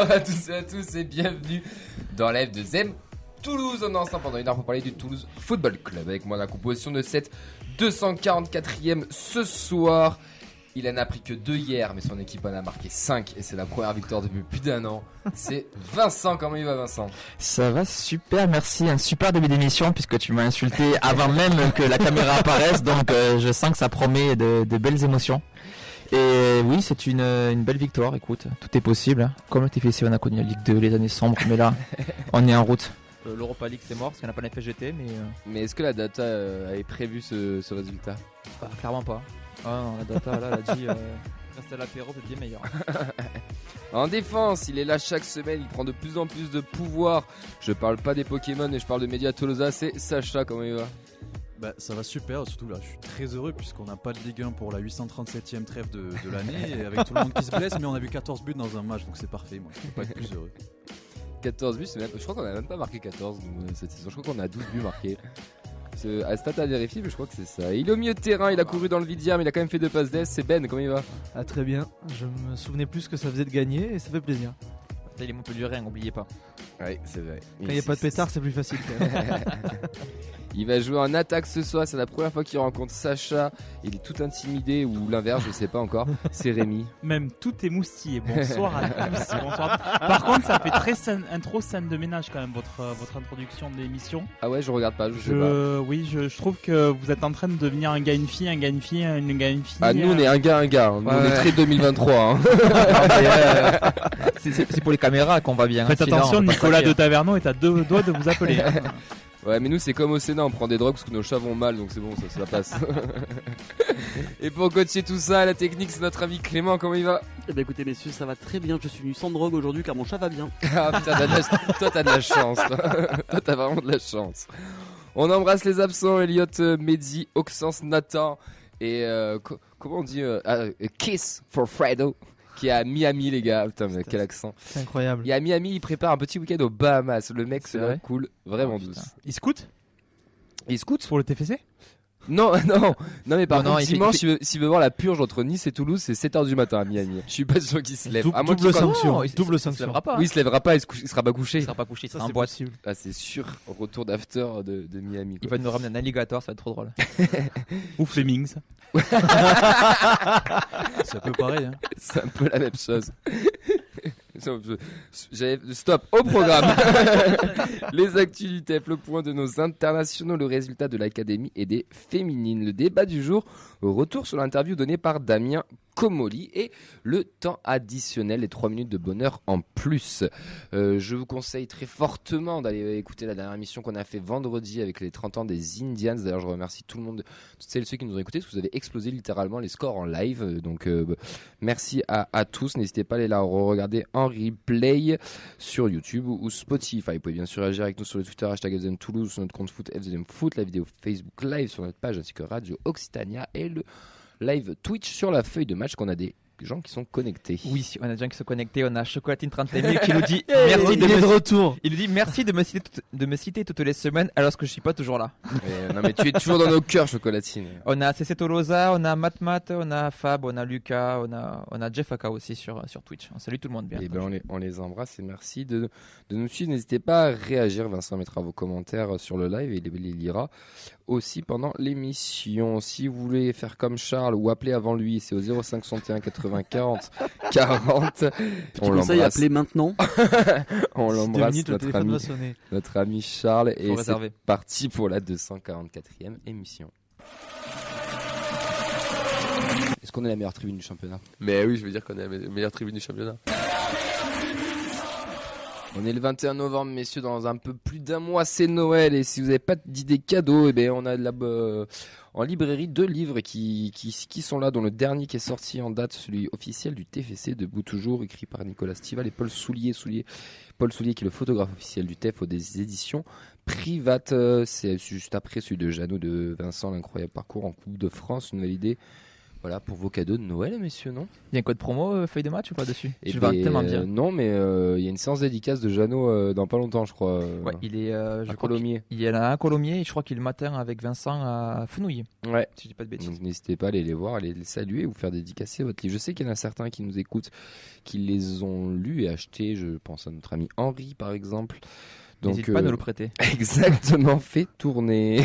Bonsoir à tous et à tous et bienvenue dans la F2M Toulouse. On est ensemble pendant une heure pour parler du Toulouse Football Club. Avec moi la composition de cette 244e ce soir. Il en a pris que 2 hier, mais son équipe en a marqué 5 et c'est la première victoire depuis plus d'1 an. C'est Vincent. Comment il va, Vincent? Ça va super, merci. Un super début d'émission puisque tu m'as insulté avant même que la caméra apparaisse, donc je sens que ça promet de belles émotions. Et oui, c'est une belle victoire, écoute, tout est possible. Hein. Comme le TFC, on a connu la Ligue 2, les années sombres, mais là, on est en route. L'Europa League, c'est mort parce qu'on n'a pas la FGT, mais est-ce que la data avait prévu ce résultat? Clairement pas. Ah non, la data, là, elle a dit reste à l'apéro, c'est bien meilleur. En défense, il est là chaque semaine, il prend de plus en plus de pouvoir. Je parle pas des Pokémon, mais je parle de Media Tolosa. C'est Sacha, comment il va? Bah, ça va super, surtout là je suis très heureux puisqu'on n'a pas de Ligue 1 pour la 837e trêve de l'année et avec tout le monde qui se blesse, mais on a vu 14 buts dans un match, donc c'est parfait, moi je peux pas être plus heureux. 14 buts, je crois qu'on a même pas marqué 14 cette saison, je crois qu'on a 12 buts marqués. À stat à vérifier, mais je crois que c'est ça. Il est au milieu de terrain, il a couru dans le vide hier, mais il a quand même fait 2 passes d'ess. C'est Ben, comment il va? Ah, très bien, je me souvenais plus que ça faisait de gagner et ça fait plaisir. Il est Montpellier, n'oubliez pas. Oui, c'est vrai. Quand il n'y a pas de pétard, c'est plus facile quand même. Il va jouer en attaque ce soir, c'est la première fois qu'il rencontre Sacha. Il est tout intimidé ou l'inverse, je sais pas encore. C'est Rémi. Même tout est moustillé. Bonsoir à tous. Bonsoir. Par contre, ça fait très intro scène de ménage quand même votre introduction de l'émission. Ah ouais, je regarde pas, je sais pas. Oui, je trouve que vous êtes en train de devenir un gars, une fille, un gars, une fille, une gars, une fille. Ah, nous on est un gars. Nous, on est très 2023. Hein. C'est pour les caméras qu'on va bien. Faites attention, Nicolas de Taverneau est à 2 doigts de vous appeler. Ouais, mais nous c'est comme au Sénat, on prend des drogues parce que nos chats vont mal, donc c'est bon, ça passe. Et pour coacher tout ça, la technique, c'est notre ami Clément, comment il va? Eh ben écoutez messieurs, ça va très bien, je suis venu sans drogue aujourd'hui car mon chat va bien. Ah putain, toi t'as de la chance. Toi t'as vraiment de la chance. On embrasse les absents, Elliot, Mehdi, Oxens, Nathan et comment on dit Kiss for Fredo. Qui est à Miami, les gars. Putain, mais quel accent. C'est incroyable. Et à Miami, il prépare un petit week-end aux Bahamas. Le mec, c'est vrai cool, vraiment douce. Il scout pour le TFC? Non, mais par contre, dimanche, s'il veut voir la purge entre Nice et Toulouse, c'est 7h du matin à Miami. Je suis pas sûr qu'il se lève. Double sanction. Il se lèvera pas. Oui, il se lèvera pas, il sera pas couché. Il sera pas couché, Ça c'est en c'est boîte. possible. Ah, c'est sûr. Retour d'after de Miami. Il va nous ramener un alligator, ça va être trop drôle. Ou Flemings. C'est un peu pareil, hein. C'est un peu la même chose. Stop au programme. Les actus du TEF, le point de nos internationaux, le résultat de l'académie et des féminines, le débat du jour, retour sur l'interview donnée par Damien Comolli et le temps additionnel, les 3 minutes de bonheur en plus. Je vous conseille très fortement d'aller écouter la dernière émission qu'on a fait vendredi avec les 30 ans des Indians. D'ailleurs, je remercie tout le monde, toutes celles et ceux qui nous ont écoutés, parce que vous avez explosé littéralement les scores en live. Donc, merci à tous. N'hésitez pas à aller la regarder en replay sur YouTube ou Spotify. Vous pouvez bien sûr réagir avec nous sur le Twitter #FZM Toulouse, sur notre compte foot FZM Foot, la vidéo Facebook Live sur notre page ainsi que Radio Occitania et le live Twitch sur la feuille de match qu'on a des gens qui sont connectés. Oui, on a des gens qui sont connectés. On a Chocolatine 31 000 qui nous dit merci de retour. Il nous dit merci de me citer toutes les semaines alors que je suis pas toujours là. Non mais tu es toujours dans nos cœurs, Chocolatine. On a CC Tolosa, on a Matmat, on a Fab, on a Lucas, on a Jeff Aka aussi sur Twitch. On salue tout le monde bien. Et ben on les embrasse et merci de nous suivre. N'hésitez pas à réagir. Vincent mettra vos commentaires sur le live et il les lira aussi pendant l'émission. Si vous voulez faire comme Charles ou appeler avant lui, c'est au 0561 80 40 40. On conseille appeler maintenant. On l'embrasse, notre ami Charles. Et c'est réserver. parti pour la 244e émission. Est-ce qu'on est la meilleure tribune du championnat? Mais oui, je veux dire qu'on est la meilleure tribune du championnat. On est le 21 novembre, messieurs, dans un peu plus d'1 mois, c'est Noël. Et si vous n'avez pas d'idées cadeaux, eh bien, on a en librairie 2 livres qui sont là, dont le dernier qui est sorti en date, celui officiel du TFC, Debout toujours, écrit par Nicolas Stival et Paul Soulier. Paul Soulier qui est le photographe officiel du TEF des éditions Privates. C'est juste après celui de Jeannot, de Vincent, l'incroyable parcours en Coupe de France, une nouvelle idée. Voilà pour vos cadeaux de Noël, messieurs, non? Il y a un code promo feuille de match ou pas dessus? Eh Tu vas ben, tellement bien. non, mais il y a une séance dédicace de Jeannot dans pas longtemps, je crois. Ouais, il est. à Je crois Colomiers. qu'il y en a un à Colomiers et je crois qu'il est le matin avec Vincent à Fenouillet. Ouais. Si je dis pas de bêtises. Donc n'hésitez pas à aller les voir, à les saluer ou faire dédicacer votre livre. Je sais qu'il y en a certains qui nous écoutent, qui les ont lus et achetés. Je pense à notre ami Henri, par exemple. Donc, N'hésite pas à nous le prêter. Exactement, fait tourner.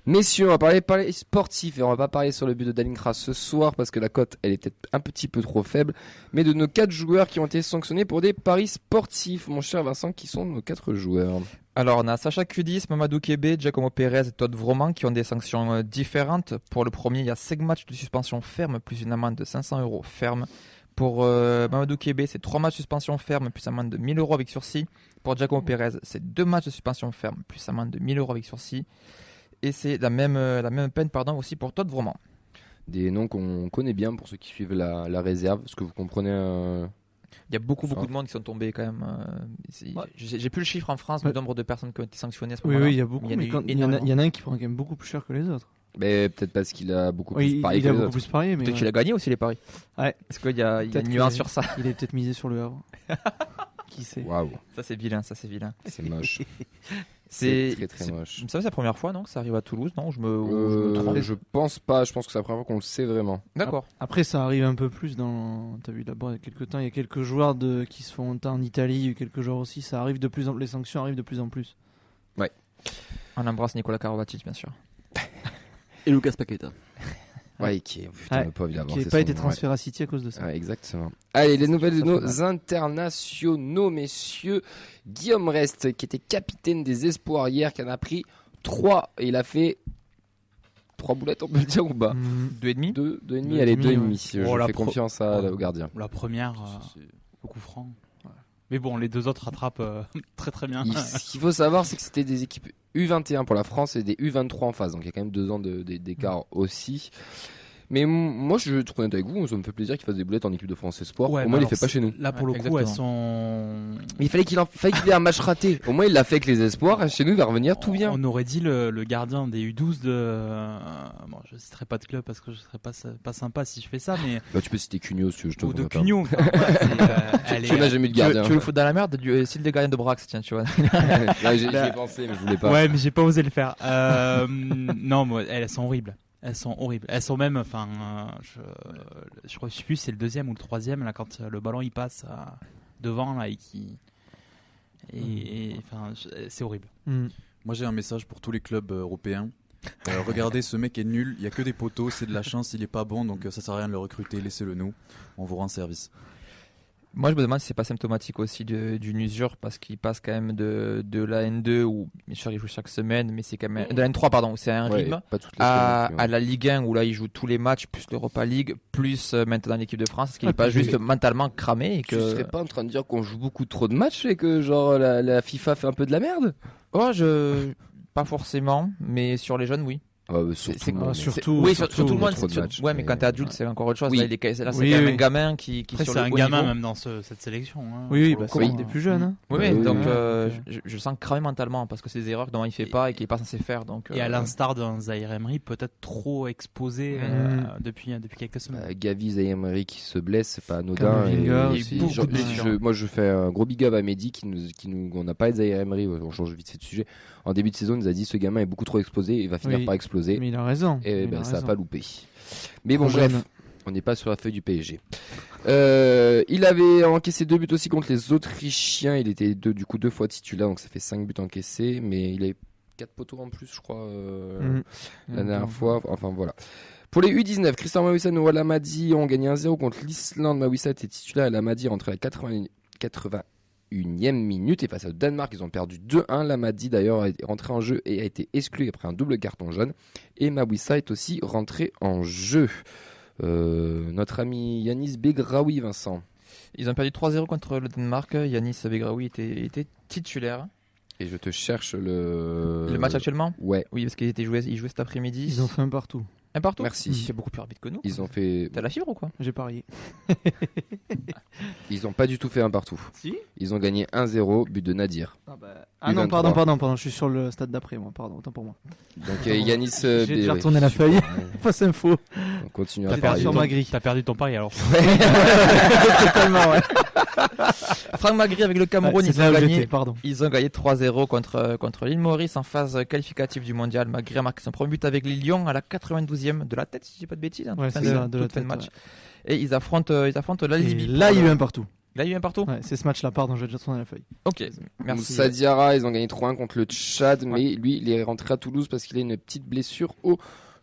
Messieurs, on va parler sportif et on va pas parler sur le but de Dalinkra ce soir parce que la cote elle est peut-être un petit peu trop faible, mais de nos 4 joueurs qui ont été sanctionnés pour des paris sportifs. Mon cher Vincent, qui sont nos 4 joueurs? Alors, on a Sacha Kudis, Mamadou Kébé, Giacomo Pérez et Todd Vroman qui ont des sanctions différentes. Pour le premier, il y a 5 matchs de suspension ferme plus une amende de 500 € ferme. Pour Mamadou Kébé, c'est 3 matchs de suspension ferme plus amende de 1000 € avec sursis. Pour Giacomo Pérez, c'est 2 matchs de suspension ferme plus amende de 1000 € avec sursis. Et c'est la même peine aussi pour Todd Vroman. Des noms qu'on connaît bien pour ceux qui suivent la réserve. Est-ce que vous comprenez Il y a beaucoup de monde qui sont tombés quand même. J'ai plus le chiffre en France, le nombre de personnes qui ont été sanctionnées à ce moment-là. Oui, il y a beaucoup, mais il y en a un qui prend quand même beaucoup plus cher que les autres. Mais peut-être parce qu'il a beaucoup plus parié il que a les beaucoup autres. plus parié, mais Peut-être qu'il a gagné aussi les paris. Ouais. Est-ce qu'il y a une Peut-être nuance que- sur ça? il est peut-être misé sur le Havre. Qui sait? Waouh, Ça c'est vilain. c'est moche. C'est très très moche. Ça c'est la première fois, non? Que ça arrive à Toulouse, non? Ou je me trompe? Je pense pas, je pense que c'est la première fois qu'on le sait vraiment. D'accord. Après, ça arrive un peu plus dans. T'as vu là-bas il y a quelques temps, il y a quelques joueurs qui se font en Italie, il y a eu quelques joueurs aussi. Ça arrive de plus en les sanctions arrivent de plus en plus. On embrasse Nicolas Karabatic, bien sûr. Et Lucas Paqueta. Ouais, qui est, putain, Ouais, le pauvre, il a Qui avancé n'a pas son été nom, transféré à City à cause de ça. Ouais, exactement. Allez, les nouvelles de ça fait nos internationaux, messieurs. Guillaume Rest, qui était capitaine des Espoirs hier, qui en a pris 3. Et il a fait 3 boulettes, on peut le dire ou pas? 2,5. 2,5, allez, 2,5. Je Oh, la fais confiance au gardien. La première, beaucoup franc. Ouais. Mais bon, les deux autres rattrapent très très bien. Ce qu'il faut savoir, c'est que c'était des équipes U21 pour la France et des U23 en face. Donc il y a quand même 2 ans d'écart aussi. Mais moi, je trouve honnête avec vous, ça me fait plaisir qu'il fasse des boulettes en équipe de France Espoir. Ouais, Au mais moins, il les alors, fait pas chez nous. Là, pour Ouais, le coup, elles exactement. sont. Mais il fallait qu'il ait un match raté. Au moins, il l'a fait avec les Espoirs. Et chez nous, il va revenir tout bien. On aurait dit le gardien des U12 de. Bon, je citerai pas de club parce que je serais pas sympa si je fais ça, mais. Bah, tu peux citer Cugno si je te Ou de vois pas. Cugno. Enfin, ouais, elle Tu n'as est. jamais eu de Tu veux gardien. le foutre dans la merde du style des gardiens de Brax, tiens, tu vois. Là, j'y ai pensé, mais je voulais pas. Ouais, mais j'ai pas osé le faire. Non, moi, elles sont horribles. Elles sont horribles. Elles sont même, enfin, je crois, je sais plus, c'est le deuxième ou le troisième là quand le ballon il passe devant là et enfin, c'est horrible. Moi j'ai un message pour tous les clubs européens. Regardez, ce mec est nul, il y a que des poteaux, c'est de la chance, il est pas bon, donc ça sert à rien de le recruter, laissez-le nous, on vous rend service. Moi, je me demande si c'est pas symptomatique aussi d'une usure parce qu'il passe quand même de la N2 où, bien sûr, il joue chaque semaine, mais c'est quand même de la N3, pardon, où c'est un Ouais, rythme, pas toutes les à semaines, la Ligue 1 où là il joue tous les matchs, plus l'Europa League, plus maintenant l'équipe de France, parce qu'il Ah, n'est pas puis- juste mentalement cramé et Tu que. serais pas en train de dire qu'on joue beaucoup trop de matchs et que genre la FIFA fait un peu de la merde? Oh, pas forcément, mais sur les jeunes, oui. Surtout, Ah, mais- surtout- Oui, surtout, sur tout le monde. trop de matchs, Ouais, mais quand mais- t'es adulte, c'est encore autre chose. Oui. Là, c'est Oui, quand même oui. un gamin qui Après, sur c'est le un haut gamin niveau. même dans cette sélection. Hein, Oui, pour bah, le c'est coup. des plus jeunes. Hein. Oui, Ouais, oui, oui, donc oui. je sens cramé mentalement parce que c'est des erreurs que normalement il fait pas et qu'il est pas censé faire. Donc, Et à l'instar d'un Zaïre Emery, peut-être trop exposé depuis quelques semaines. Gavi, Zaïre Emery qui se blesse, c'est pas anodin. Camavinga Et aussi. puis, Beaucoup de blessures. moi, je fais un gros big up à Mehdi on n'a pas de Zaïre Emery, on change vite fait de sujet. En début de saison, il nous a dit ce gamin est beaucoup trop exposé, il va finir Oui. par exploser. Mais il a raison. Et Il ben, a ça n'a raison. pas loupé. Mais bon, Trop bref, jeune. on n'est pas sur la feuille du PSG. Il avait encaissé 2 buts aussi contre les Autrichiens. Il était du coup 2 fois titulaire, donc ça fait 5 buts encaissés. Mais il avait 4 poteaux en plus, je crois, la dernière fois. Enfin voilà. Pour les U19, Christian Mawissa et Noah Lamadi ont gagné 1-0 contre l'Islande. Mawissa était titulaire et Lamadi est rentré à la 81e minute. Et face au Danemark, ils ont perdu 2-1. Lamadi d'ailleurs est rentré en jeu et a été exclu après un double carton jaune. Et Mawissa est aussi rentré en jeu. Notre ami Yanis Begraoui, Vincent. ils ont perdu 3-0 contre le Danemark. Yanis Begraoui était titulaire. Et je te cherche le Le match actuellement. Ouais, Oui, parce qu'il jouait cet après-midi. Ils ont fait un partout. un partout. merci. C'est beaucoup plus rapide que nous. Ils ont fait. T'as la fibre ou quoi? J'ai parié. Ils ont pas du tout fait un partout. Si. Ils ont gagné 1-0, but de Nadir. Ah bah Ah non, U23. pardon, je suis sur le stade d'après, moi, pardon, autant pour moi. Donc Yanis J'ai déjà retourné la feuille. Fausse info. On continue à T'as perdu parler. sur ma grille. T'as perdu ton pari alors. Totalement, ouais. Franck Magri avec le Cameroun, C'est ils là ont où gagné. j'étais, pardon. Ils ont gagné 3-0 contre l'île Maurice en phase qualificative du mondial. Magri a marqué son premier but avec les Lions à la 92e de la tête, si je dis pas de bêtises. Hein, Ouais, toute c'est fin ça, de la toute fin tête, match. ouais. Et ils affrontent l'Algérie. Et là, il y a eu un partout. Là, il y a eu un partout. Ouais, c'est ce match-là, pardon, j'ai déjà tourné la feuille. Ok, merci. Moussa Diarra, ils ont gagné 3-1 contre le Tchad, mais lui, il est rentré à Toulouse parce qu'il a une petite blessure au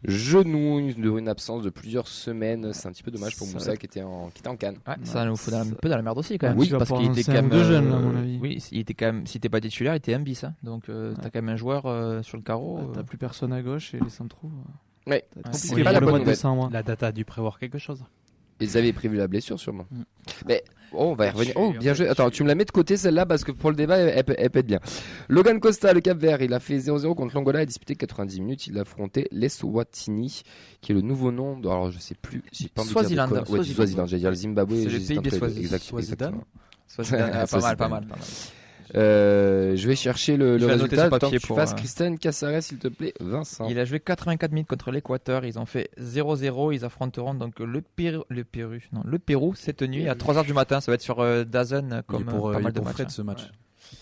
genou, une absence de plusieurs semaines. C'est un petit peu dommage pour Ça Moussa va. qui était en canne. Ouais, ça nous fout un peu dans la merde aussi quand même. Ouais, tu vas parce pouvoir qu'il était lancer quand même. un de jeunes, là, à mon avis. Oui, il était quand même. Si t'es pas titulaire, il était un bis. Hein. Donc t'as quand même un joueur sur le carreau. T'as plus personne à gauche et les centraux. Ouais. Ça va être Ouais, compliqué c'est pas pour la le bonne mois de nouvelle. décembre. La data a dû prévoir quelque chose. Ils avaient prévu la blessure sûrement. Mm. Mais on va y revenir. Je suis- Oh, bien en fait, joué. je Attends, suis- tu me la mets de côté celle-là parce que pour le débat, elle peut être bien. Logan Costa, le Cap-Vert, il a fait 0-0 contre l'Angola, il a disputé 90 minutes. Il a affronté l'Eswatini, qui est le nouveau nom. Alors je sais plus. J'ai pas envie de dire de Swaziland. conneries. Ouais, du Swaziland. J'allais dire le Zimbabwe. C'est le j'hésite pays entre des les deux. Swazis. Exactement. Swaziland. Ah, Pas ça, mal. Je vais chercher le Je vais noter résultat. sur Tant papier que tu pour, fasses Christian Caceres, s'il te plaît, Hein. Vincent. Il a joué 84 minutes contre l'Équateur. Ils ont fait 0-0. Ils affronteront donc le Pérou cette nuit à 3h du matin. Ça va être sur DAZN comme Il est pour, pas il est mal de pour matchs. Fred ce match.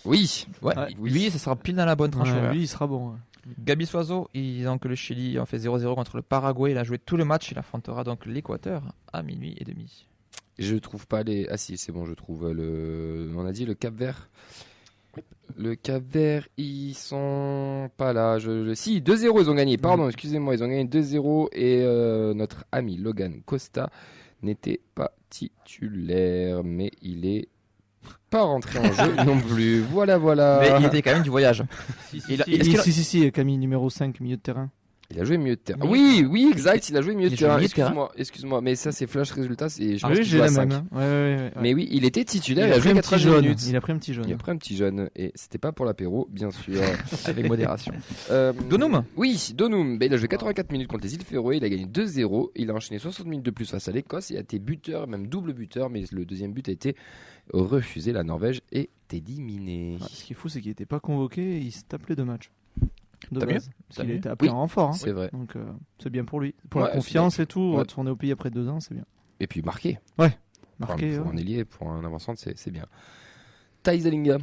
Oui. Ouais, Ouais. lui, ça sera pile dans la bonne tranche Ouais, horaire. lui, il sera bon. Ouais. Gabi Soiseau, donc le Chili a fait 0-0 contre le Paraguay. Il a joué tout le match. Il affrontera donc l'Équateur à minuit et demi. Je trouve pas les. Ah si, c'est bon, je trouve le. On a dit le Cap-Vert. Le Cap-Vert, ils sont pas là. Si, 2-0, ils ont gagné. Pardon, excusez-moi, ils ont gagné 2-0 et notre ami Logan Costa n'était pas titulaire, mais il est pas rentré en jeu non plus. Voilà. Mais il était quand même du voyage. Si, Camille, numéro 5, milieu de terrain. Il a joué milieu de terrain. Milieu Oui, exact, il a joué milieu de Il a joué terrain. milieu de terrain. Excuse-moi, mais ça c'est flash résultat. Je pense Oui, qu'il j'ai joue à la 5. même. Hein. Ouais. Mais oui, il était titulaire, il a a pris joué un petit 90 jaune. minutes. Il a pris un petit jaune. Il a pris un petit jeune et c'était pas pour l'apéro, bien sûr. Avec modération. Donum. Oui, Donum. Ben, il a joué 84 minutes contre les îles Féroé, il a gagné 2-0. Il a enchaîné 60 minutes de plus face à l'Écosse. Il a été buteur, même double buteur, mais le deuxième but a été refusé. La Norvège est éliminée. Ouais, ce qui est fou, c'est qu'il n'était pas convoqué, il se tape les deux matchs. De T'as base. mieux Parce T'as qu'il mieux était appelé Oui, en renfort. Hein. C'est vrai. Donc c'est bien pour lui. Pour Ouais, la confiance et tout, Ouais. retourner au pays après 2 ans, c'est bien. Et puis marqué. Marqué. Pour un ailier, pour un avançant, c'est bien. Thijs Dallinga.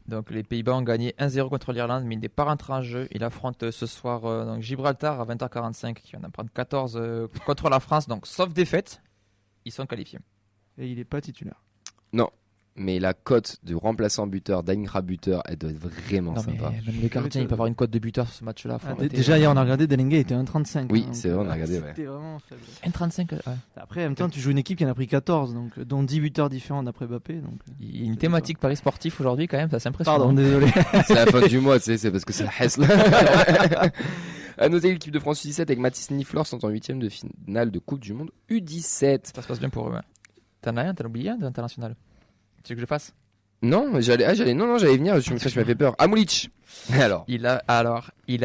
Donc les Pays-Bas ont gagné 1-0 contre l'Irlande, mais il n'est pas rentré en jeu. Il affronte ce soir donc Gibraltar à 20h45, qui vient d'en prendre 14 contre la France. Donc sauf défaite, ils sont qualifiés. Et il n'est pas titulaire. Mais la cote de remplaçant buteur, d'Aingra buteur, elle doit être vraiment Non, mais sympa. même le gardien, il peut avoir une cote de buteur sur ce match-là. Faut arrêter. Déjà, hier, on a regardé, Delenga était 1,35. Oui, hein, c'est donc, vrai, on a regardé, ouais. C'était vraiment faible. 1,35. Ouais. Après, en même temps, tu joues une équipe qui en a pris 14, donc, dont 10 buteurs différents d'après Mbappé. Donc, Il y a une thématique Paris sportif aujourd'hui quand même, c'est assez impressionnant. pardon, désolé. C'est la fin du mois, tu sais, c'est parce que c'est la Hesse. À noter l'équipe de France U17 avec Mathis Niflor sont en 8ème de finale de Coupe du Monde U17. Ça se passe bien pour eux. Ouais. T'en as oublié un de l'international. Tu veux que je le fasse? Non, j'allais venir, tu m'as fait peur. Amoulic. Alors, Il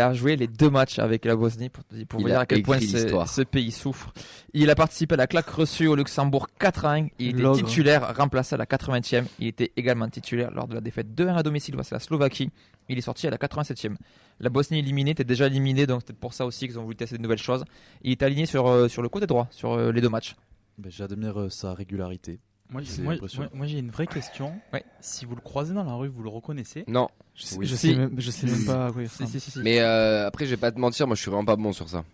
a joué les 2 matchs avec la Bosnie pour vous Il dire a à quel point écrit l'histoire. ce pays souffre. Il a participé à la claque reçue au Luxembourg 4-1. Il était L'ogre. titulaire, remplacé à la 80e. Il était également titulaire lors de la défaite 2-1 à domicile face à la Slovaquie. Il est sorti à la 87e. La Bosnie éliminée était déjà éliminée, donc c'est peut-être pour ça aussi qu'ils ont voulu tester de nouvelles choses. Il est aligné sur le côté droit, sur les 2 matchs. Ben, j'admire sa régularité. Moi, C'est moi, impressionnant. moi, j'ai une vraie question. Ouais. Si vous le croisez dans la rue, vous le reconnaissez? non. Oui. Je Si. sais même pas à quoi il ressemble. Si. Mais après, je vais pas te mentir, moi je suis vraiment pas bon sur ça.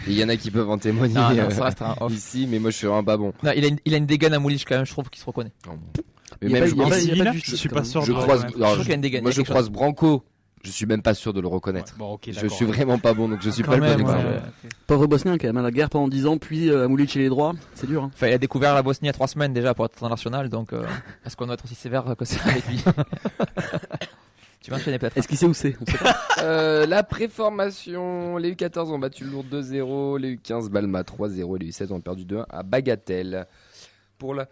Et il y en a qui peuvent en témoigner Non, ça reste un off. ici, mais moi je suis vraiment pas bon. Non, il a une dégaine à Moulich quand même, je trouve qu'il se reconnaît. Mais Il y a même pas- je il y a crois- pas- il y a pas du je chute, suis quand pas même. sûr. je de- croise, ouais. alors, Je trouve qu'il y a une dégaine, moi il y a je quelque croise Branco, je suis même pas sûr de le reconnaître. Bon, ok, Je d'accord. suis vraiment pas bon, donc je suis Quand pas le bon même, exemple. ouais. Pauvre Bosnien qui a mal à la guerre pendant 10 ans, puis Amoulic et les droits, c'est dur. Hein. Enfin, il a découvert la Bosnie il y a 3 semaines déjà pour être international, donc est-ce qu'on doit être aussi sévère que ça avec lui? Tu vas enchaîner peut-être. Est-ce qu'il sait où c'est? On sait pas. La préformation, les U14 ont battu le Lourd 2-0, les U15 Balma 3-0 et les U16 ont perdu 2-1 à Bagatelle. Pour la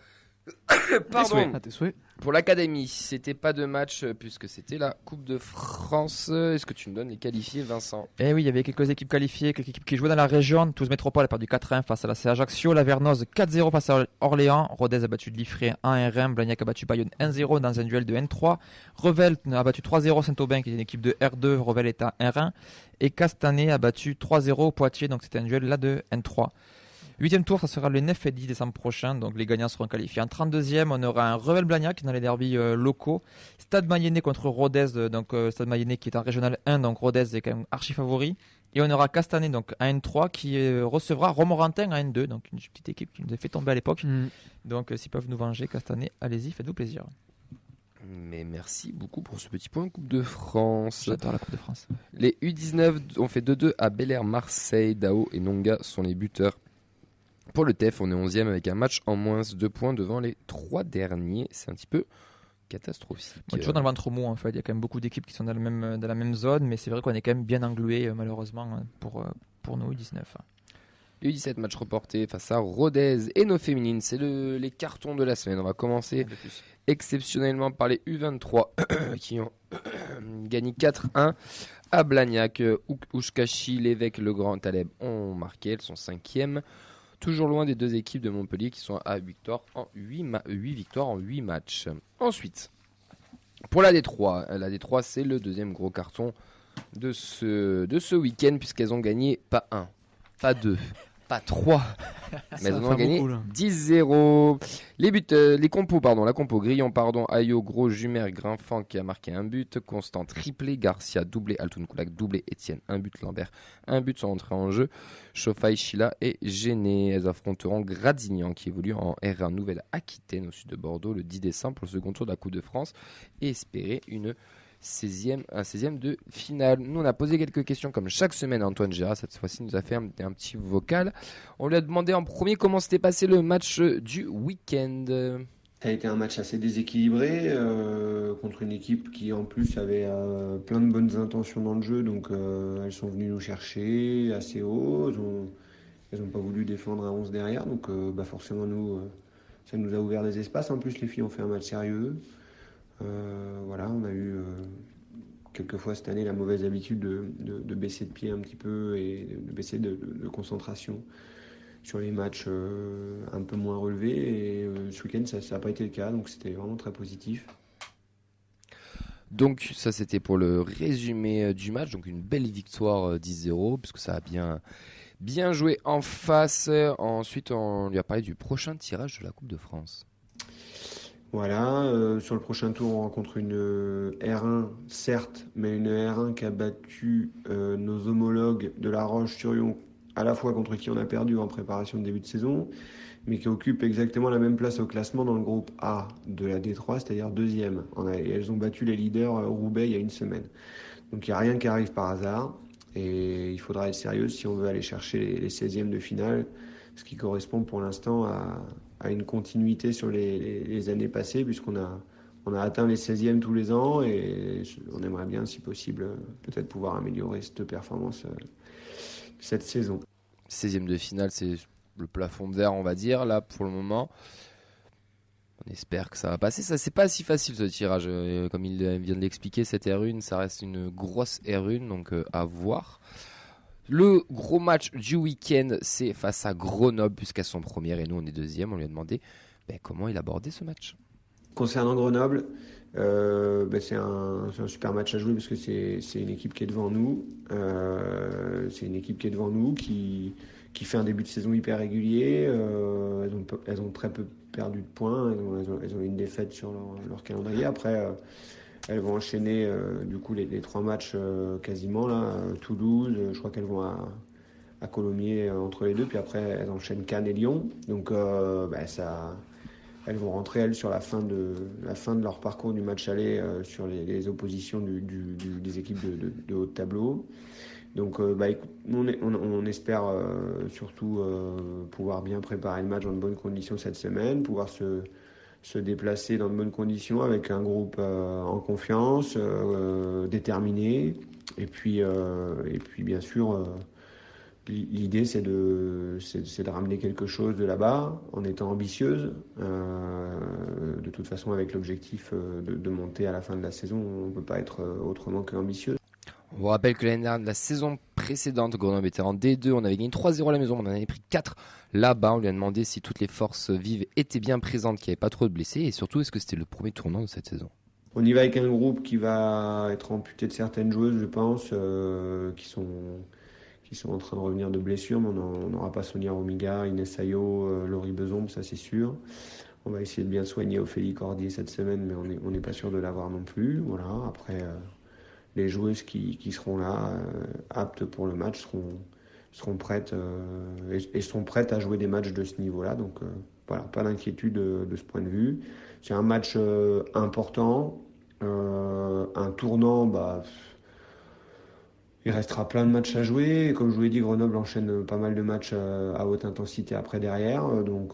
Pardon. À tes souhaits. Pour l'académie, c'était pas de match puisque c'était la Coupe de France. Est-ce que tu me donnes les qualifiés, Vincent? Eh oui, il y avait quelques équipes qualifiées, quelques équipes qui jouaient dans la région. Toulouse Métropole a perdu 4-1 face à la C Ajaccio. La Vernose 4-0 face à Orléans. Rodez a battu Liffré 1-1. Blagnac a battu Bayonne 1-0 dans un duel de N3. Revel a battu 3-0 Saint-Aubin qui est une équipe de R2. Revel est à R1. Et Castanet a battu 3-0 Poitiers. Donc c'était un duel là de N3. 8e tour, ça sera le 9 et 10 décembre prochain. Donc les gagnants seront qualifiés. En 32e, on aura un Revel-Blagnac dans les derbies locaux. Stade Mayennais contre Rodez. Donc Stade Mayennais qui est en régional 1. Donc Rodez est quand même archi favori. Et on aura Castanet donc à N3 qui recevra Romorantin à N2. Donc une petite équipe qui nous a fait tomber à l'époque. Donc s'ils peuvent nous venger, Castanet, allez-y, faites-vous plaisir. Mais merci beaucoup pour ce petit point Coupe de France. J'adore la Coupe de France. Les U19 ont fait 2-2 à Bel Air, Marseille. Dao et Nonga sont les buteurs. Pour le TEF, on est 11e avec un match en moins, 2 points devant les 3 derniers. C'est un petit peu catastrophique. Toujours dans le ventre mou en fait. Il y a quand même beaucoup d'équipes qui sont dans la même zone, mais c'est vrai qu'on est quand même bien englué malheureusement pour nos U19. Les U17 matchs reportés face à Rodez et nos féminines. C'est les cartons de la semaine. On va commencer exceptionnellement par les U23 qui ont gagné 4-1 à Blagnac. Oushkachi, Lévesque, Legrand, Taleb ont marqué. Elles sont 5e. Toujours loin des deux équipes de Montpellier qui sont à 8 victoires en 8 matchs. Ensuite, pour la D3, c'est le deuxième gros carton de ce week-end puisqu'elles ont gagné pas 1, pas 2, pas 3, mais elles en ont gagné 10-0. La compo Grillon, Ayo, Gros, Jumer, Grinfant qui a marqué un but, Constant triplé, Garcia doublé, Altoun Koulak doublé, Etienne un but, Lambert un but sont entrés en jeu, Chauffaille, Chila et Géné. Elles affronteront Gradignan qui évolue en R1 Nouvelle-Aquitaine au sud de Bordeaux le 10 décembre pour le second tour de la Coupe de France et espérer un 16e de finale. Nous on a posé quelques questions comme chaque semaine à Antoine Gérard. Cette fois-ci il nous a fait un petit vocal. On lui a demandé en premier comment s'était passé le match du week-end. Ça a été un match assez déséquilibré contre une équipe qui en plus avait plein de bonnes intentions dans le jeu, donc elles sont venues nous chercher assez haut, elles n'ont pas voulu défendre à 11 derrière, donc forcément nous ça nous a ouvert des espaces. En plus les filles ont fait un match sérieux. On a eu quelquefois cette année la mauvaise habitude de baisser de pied un petit peu et de baisser de concentration sur les matchs un peu moins relevés. Et ce week-end, ça n'a pas été le cas, donc c'était vraiment très positif. Donc ça c'était pour le résumé du match, donc une belle victoire 10-0 puisque ça a bien joué en face. Ensuite on lui a parlé du prochain tirage de la Coupe de France. Voilà, sur le prochain tour, on rencontre une R1, certes, mais une R1 qui a battu nos homologues de La Roche-sur-Yon, à la fois contre qui on a perdu en préparation de début de saison, mais qui occupe exactement la même place au classement dans le groupe A de la D3, c'est-à-dire 2e. Et elles ont battu les leaders Roubaix il y a une semaine. Donc il n'y a rien qui arrive par hasard, et il faudra être sérieux si on veut aller chercher les 16e de finale, ce qui correspond pour l'instant à une continuité sur les années passées, puisqu'on a atteint les 16e tous les ans et on aimerait bien, si possible, peut-être pouvoir améliorer cette performance cette saison. 16e de finale, c'est le plafond de verre, on va dire, là, pour le moment. On espère que ça va passer. Ça, c'est pas si facile, ce tirage. Comme il vient de l'expliquer, cette R1, ça reste une grosse R1, donc à voir. Le gros match du week-end, c'est face à Grenoble, puisqu'elles sont premières et nous, on est deuxième. On lui a demandé comment il abordait ce match. Concernant Grenoble, c'est un super match à jouer parce que c'est une équipe qui est devant nous. C'est une équipe qui est devant nous, qui fait un début de saison hyper régulier. Elles ont très peu perdu de points. Elles ont une défaite sur leur calendrier. Après, elles vont enchaîner les 3 matchs quasiment là. Toulouse, je crois qu'elles vont à Colomiers entre les deux. Puis après, elles enchaînent Cannes et Lyon. Donc elles vont rentrer, elles, sur la fin de leur parcours du match aller sur les oppositions des équipes de haut de tableau. Donc, écoute, on espère surtout pouvoir bien préparer le match dans de bonnes conditions cette semaine, pouvoir se déplacer dans de bonnes conditions avec un groupe en confiance, l'idée, c'est de ramener quelque chose de là-bas en étant ambitieuse. De toute façon, avec l'objectif de monter à la fin de la saison, on ne peut pas être autrement qu'ambitieux. On vous rappelle que l'année dernière, la saison précédente, Grenoble était en D2. On avait gagné 3-0 à la maison. On en avait pris 4 là-bas. On lui a demandé si toutes les forces vives étaient bien présentes, qu'il n'y avait pas trop de blessés. Et surtout, est-ce que c'était le premier tournant de cette saison ? On y va avec un groupe qui va être amputé de certaines joueuses, je pense, qui sont en train de revenir de blessures. Mais on n'aura pas Sonia Romiga, Inès Ayo, Laurie Besombe, ça c'est sûr. On va essayer de bien soigner Ophélie Cordier cette semaine, mais on n'est pas sûr de l'avoir non plus. Voilà. Après, les joueuses qui seront là, aptes pour le match, seront prêtes et seront prêtes à jouer des matchs de ce niveau-là. Donc voilà, pas d'inquiétude de ce point de vue. C'est un match important, un tournant. Il restera plein de matchs à jouer. Et comme je vous l'ai dit, Grenoble enchaîne pas mal de matchs à haute intensité après derrière. Donc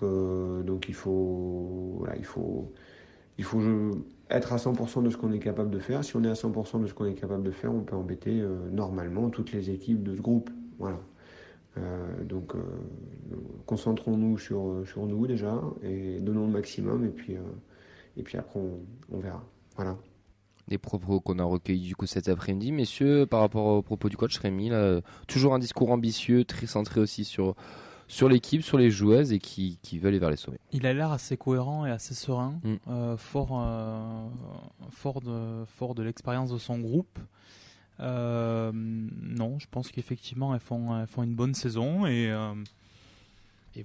il faut être à 100% de ce qu'on est capable de faire. Si on est à 100% de ce qu'on est capable de faire, on peut embêter normalement toutes les équipes de ce groupe. Voilà. Donc concentrons-nous sur nous déjà et donnons le maximum et puis après on verra. Voilà. Des propos qu'on a recueillis du coup cet après-midi, messieurs, par rapport aux propos du coach Rémi, là, toujours un discours ambitieux, très centré aussi sur l'équipe, sur les joueuses et qui veulent aller vers les sommets. Il a l'air assez cohérent et assez serein, fort de l'expérience de son groupe. Non, je pense qu'effectivement elles font une bonne saison et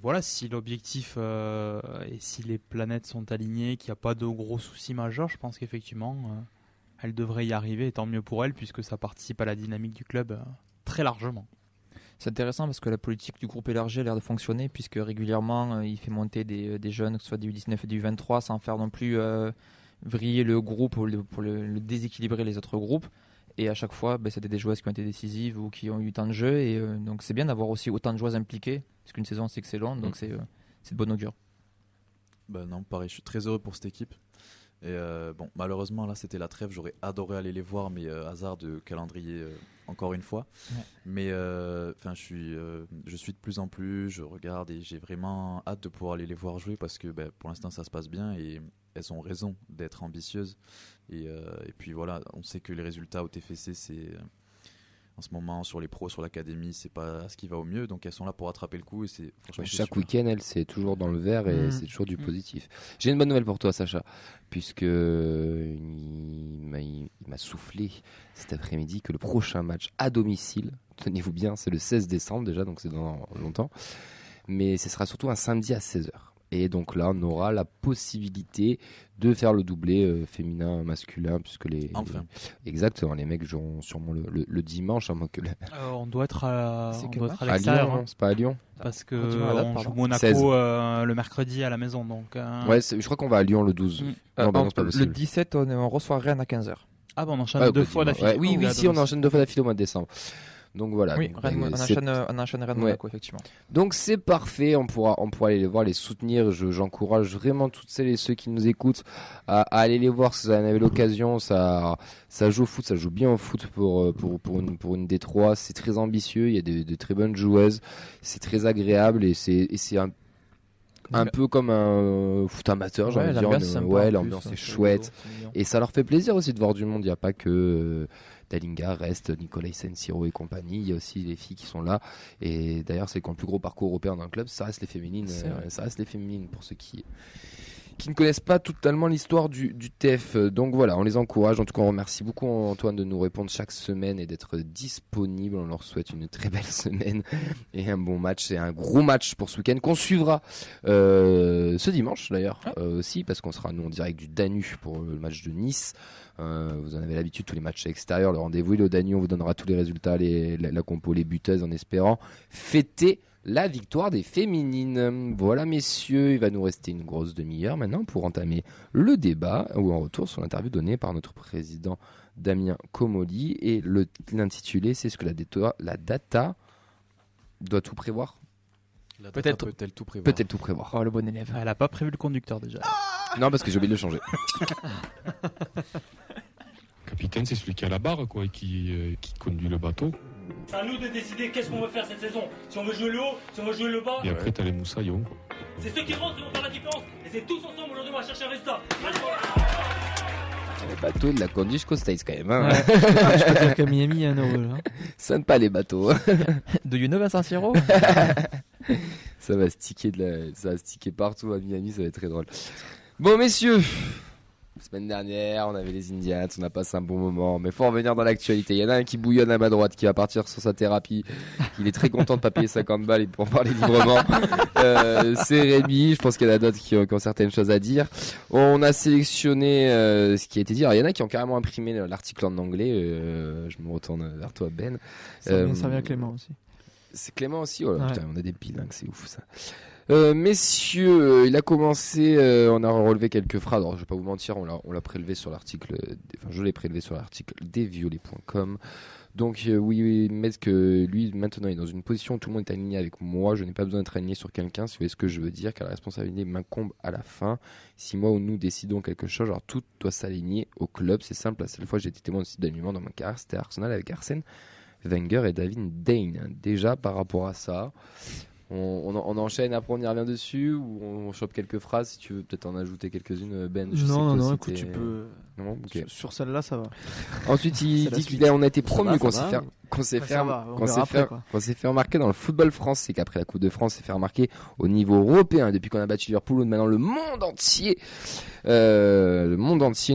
voilà, si l'objectif et si les planètes sont alignées, qu'il n'y a pas de gros soucis majeurs, je pense qu'effectivement elles devraient y arriver et tant mieux pour elles puisque ça participe à la dynamique du club très largement. C'est intéressant parce que la politique du groupe élargi a l'air de fonctionner puisque régulièrement il fait monter des jeunes, que ce soit du U19 et du U23, sans faire non plus vriller le groupe pour le déséquilibrer les autres groupes. Et à chaque fois, c'était des joueuses qui ont été décisives ou qui ont eu tant de jeux. Et donc c'est bien d'avoir aussi autant de joueuses impliquées parce qu'une saison c'est excellent, donc c'est de bon augure. Non, pareil, je suis très heureux pour cette équipe. Et malheureusement là c'était la trêve, j'aurais adoré aller les voir, mais hasard de calendrier encore une fois. Ouais. Mais je suis de plus en plus, je regarde et j'ai vraiment hâte de pouvoir aller les voir jouer parce que pour l'instant ça se passe bien et elles ont raison d'être ambitieuses. Et puis voilà, on sait que les résultats au TFC c'est en ce moment sur les pros, sur l'académie, c'est pas ce qui va au mieux, donc elles sont là pour rattraper le coup et chaque week-end c'est toujours dans le vert et c'est toujours du positif. J'ai une bonne nouvelle pour toi Sacha, puisque il m'a soufflé cet après-midi que le prochain match à domicile, tenez-vous bien, c'est le 16 décembre déjà, donc c'est dans longtemps, mais ce sera surtout un samedi à 16h. Et donc là, on aura la possibilité de faire le doublé féminin, masculin, puisque exactement, les mecs joueront sûrement le dimanche. On doit être à l'extérieur. Lyon, c'est pas à Lyon. Parce que on joue Monaco le mercredi à la maison. Donc, ouais, je crois qu'on va à Lyon le 12. Non, c'est pas possible. Le 17, on reçoit Rennes à 15h. Ah bon, on enchaîne 2 fois d'affilée. Oui, si, on enchaîne 2 fois d'affilée au mois de décembre. Donc voilà. Oui, on enchaîne Rennes Monaco, effectivement. Donc c'est parfait, on pourra aller les voir, les soutenir. J'encourage vraiment toutes celles et ceux qui nous écoutent à aller les voir si vous en avez l'occasion. Ça joue au foot, ça joue bien au foot pour une D3. C'est très ambitieux, il y a de très bonnes joueuses, c'est très agréable et c'est un peu comme un foot amateur, j'ai envie de dire. L'ambiance est chouette et ça leur fait plaisir aussi de voir du monde. Il n'y a pas que Dalinga, Rest, Nicolas Sensiro et compagnie. Il y a aussi les filles qui sont là. Et d'ailleurs, c'est le plus gros parcours européen dans le club. Ça reste les féminines. Ça reste les féminines pour ceux qui ne connaissent pas totalement l'histoire du TF. Donc voilà, on les encourage. En tout cas, on remercie beaucoup Antoine de nous répondre chaque semaine et d'être disponible. On leur souhaite une très belle semaine et un bon match. C'est un gros match pour ce week-end qu'on suivra ce dimanche d'ailleurs aussi, parce qu'on sera nous en direct du Danube pour le match de Nice. Vous en avez l'habitude, tous les matchs extérieurs, le rendez-vous est au Danube. On vous donnera tous les résultats, la compo, les buteuses, en espérant fêter la victoire des féminines. Voilà messieurs, il va nous rester une grosse demi-heure maintenant pour entamer le débat ou un retour sur l'interview donnée par notre président Damien Comolli. Et l'intitulé, c'est ce que la data doit tout prévoir. Peut-elle tout prévoir. Peut-elle tout prévoir. Oh, le bon élève. Elle a pas prévu le conducteur déjà. Non, parce que j'ai oublié de le changer. Le capitaine, c'est celui qui a la barre, quoi, qui conduit le bateau. C'est à nous de décider qu'est-ce qu'on veut faire cette saison. Si on veut jouer le haut, si on veut jouer le bas. Et après, t'as les moussaillons. C'est ceux qui rentrent qui vont faire la différence. Et c'est tous ensemble aujourd'hui, on va chercher un résultat. Les bateaux de la Conduche Coast States quand même. Hein. Ouais. Je peux dire qu'à Miami, il y a un euro là. Ça ne pas les bateaux. Do you know Vincent Siro? Ça va sticker ça va sticker partout à Miami, ça va être très drôle. Bon messieurs, la semaine dernière, on avait les Indians, on a passé un bon moment, mais faut revenir dans l'actualité. Il y en a un qui bouillonne à ma droite, qui va partir sur sa thérapie. Il est très content de pas payer 50 balles et de pouvoir parler librement. C'est Rémi, je pense qu'il y en a d'autres qui ont certaines choses à dire. On a sélectionné ce qui a été dit. Alors, il y en a qui ont carrément imprimé l'article en anglais. Je me retourne vers toi Ben. Ça vient à Clément aussi. C'est Clément aussi, oh là, Ouais. putain, on a des bilingues, c'est ouf ça. Messieurs, il a commencé, on a relevé quelques phrases. Alors, je vais pas vous mentir, on l'a prélevé sur l'article, je l'ai prélevé sur l'article desviolets.com. Donc oui, mais que lui maintenant il est dans une position où tout le monde est aligné avec moi. Je n'ai pas besoin d'être aligné sur quelqu'un, si vous voyez ce que je veux dire, car la responsabilité m'incombe à la fin. Si moi ou nous décidons quelque chose, alors tout doit s'aligner au club. C'est simple. La seule fois que j'ai été témoin de ce d'alignement dans ma carrière, c'était Arsenal avec Arsène Wenger et David Dane. Déjà par rapport à ça, on enchaîne, après on y revient dessus, ou on chope quelques phrases. Si tu veux peut-être en ajouter quelques-unes, Ben. Non, écoute, tu peux. Non, okay. Sur celle-là, ça va. Ensuite, il dit qu'on a été promu, qu'on s'est fait remarquer dans le football français, qu'après la Coupe de France, s'est fait remarquer au niveau européen, depuis qu'on a battu Liverpool, maintenant le monde entier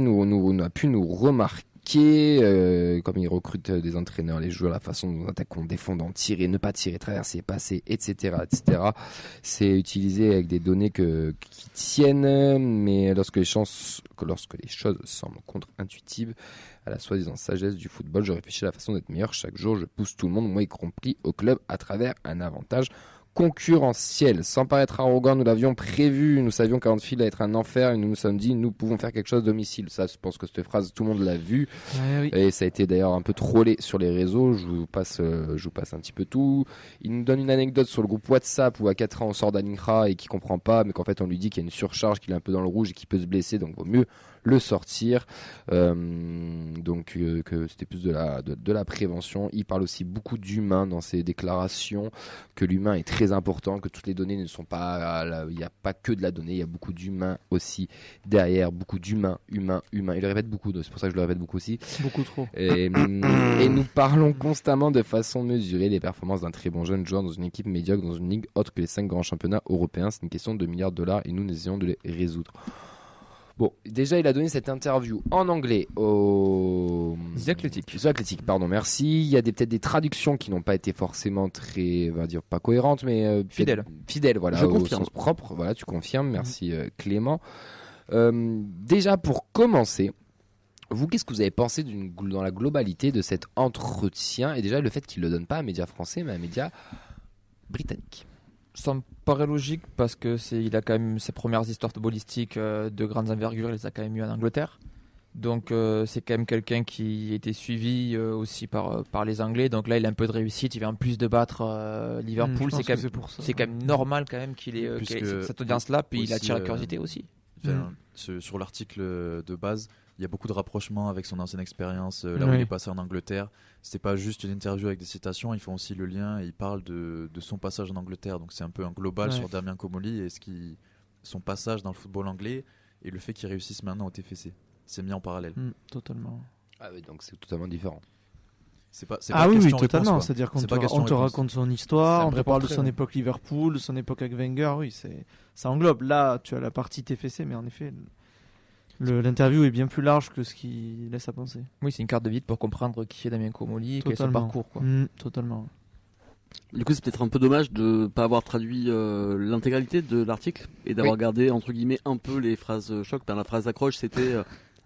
nous a pu nous remarquer. Comme ils recrutent des entraîneurs, les joueurs, la façon dont attaquons, défendons, tirer, ne pas tirer, traverser, passer, etc., etc. C'est utilisé avec des données qui tiennent, mais lorsque les choses semblent contre-intuitives à la soi-disant sagesse du football, je réfléchis à la façon d'être meilleur. Chaque jour, je pousse tout le monde, moi y compris, au club à travers un avantage concurrentiel. Sans paraître arrogant, nous l'avions prévu, nous savions qu'Anfield allait être un enfer et nous nous sommes dit nous pouvons faire quelque chose à domicile. Ça, je pense que cette phrase, tout le monde l'a vu. Oui. Et ça a été d'ailleurs un peu trollé sur les réseaux. Je vous passe un petit peu tout. Il nous donne une anecdote sur le groupe WhatsApp où à 4 ans on sort d'Alinra et qui comprend pas, mais qu'en fait on lui dit qu'il y a une surcharge, qu'il est un peu dans le rouge et qu'il peut se blesser, donc vaut mieux le sortir. Que c'était plus de la prévention. Il parle aussi beaucoup d'humain dans ses déclarations, que l'humain est très important, que toutes les données ne sont pas, il n'y a pas que de la donnée, il y a beaucoup d'humain aussi derrière, beaucoup d'humain. Il le répète beaucoup, c'est pour ça que je le répète beaucoup aussi. Beaucoup trop. Et nous parlons constamment de façon mesurée des performances d'un très bon jeune joueur dans une équipe médiocre, dans une ligue autre que les 5 grands championnats européens. C'est une question de milliards de dollars et nous essayons de les résoudre. Bon, déjà, il a donné cette interview en anglais au The Athletic. The Athletic, pardon, merci. Il y a peut-être des traductions qui n'ont pas été forcément très, on va dire, pas cohérentes, mais fidèles, voilà, Je au confirme. sens propre. Voilà, tu confirmes, merci Clément. Déjà, pour commencer, vous, qu'est-ce que vous avez pensé dans la globalité de cet entretien et déjà le fait qu'il ne le donne pas à un média français, mais à un média britannique? Ça me paraît logique parce que il a quand même ses premières histoires footballistiques de grandes envergures, il les a quand même eu en Angleterre. Donc c'est quand même quelqu'un qui était suivi aussi par les Anglais. Donc là il a un peu de réussite, il vient en plus de battre Liverpool. C'est quand même normal quand même qu'il ait cette audience-là, puis il attire la curiosité aussi. Sur l'article de base, il y a beaucoup de rapprochements avec son ancienne expérience, là où il est passé en Angleterre. C'est pas juste une interview avec des citations, ils font aussi le lien et ils parlent de son passage en Angleterre. Donc c'est un peu un global sur Damien Comolli et son passage dans le football anglais et le fait qu'il réussisse maintenant au TFC. C'est mis en parallèle. Totalement. Ah oui, donc c'est totalement différent. C'est pas oui, totalement. C'est-à-dire qu'on te raconte son histoire, on te parle de son époque Liverpool, de son époque avec Wenger. Oui, ça englobe. Là, tu as la partie TFC, mais en effet, l'interview est bien plus large que ce qu'il laisse à penser. Oui, c'est une carte de visite pour comprendre qui est Damien Comolli et quel est son parcours. Totalement. Du coup, c'est peut-être un peu dommage de ne pas avoir traduit l'intégralité de l'article et d'avoir gardé, entre guillemets, un peu les phrases choc. La phrase d'accroche, c'était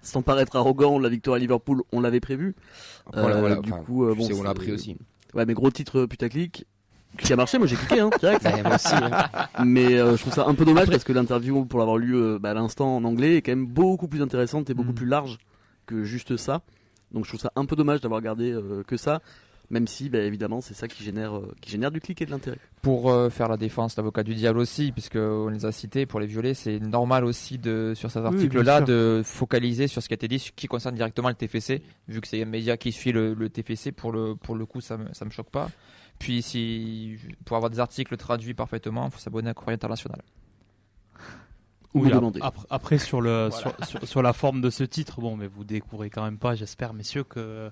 sans paraître arrogant, la victoire à Liverpool, on l'avait prévu. On l'a pris aussi. Ouais, mais gros titre putaclic qui a marché. Moi, j'ai cliqué, direct. Moi aussi. Mais je trouve ça un peu dommage parce que l'interview, pour l'avoir lu à l'instant en anglais, est quand même beaucoup plus intéressante et beaucoup plus large que juste ça. Donc, je trouve ça un peu dommage d'avoir gardé que ça. Même si, évidemment, c'est ça qui génère du clic et de l'intérêt. Pour faire la défense, l'avocat du diable aussi, puisqu'on les a cités pour les violets, c'est normal aussi sur cet article-là de focaliser sur ce qui a été dit, ce qui concerne directement le TFC, vu que c'est un média qui suit le TFC, pour le coup, ça me choque pas. Puis, pour avoir des articles traduits parfaitement, il faut s'abonner à Courrier International. Oui, après sur la forme de ce titre, mais vous découvrez quand même pas, j'espère, messieurs, que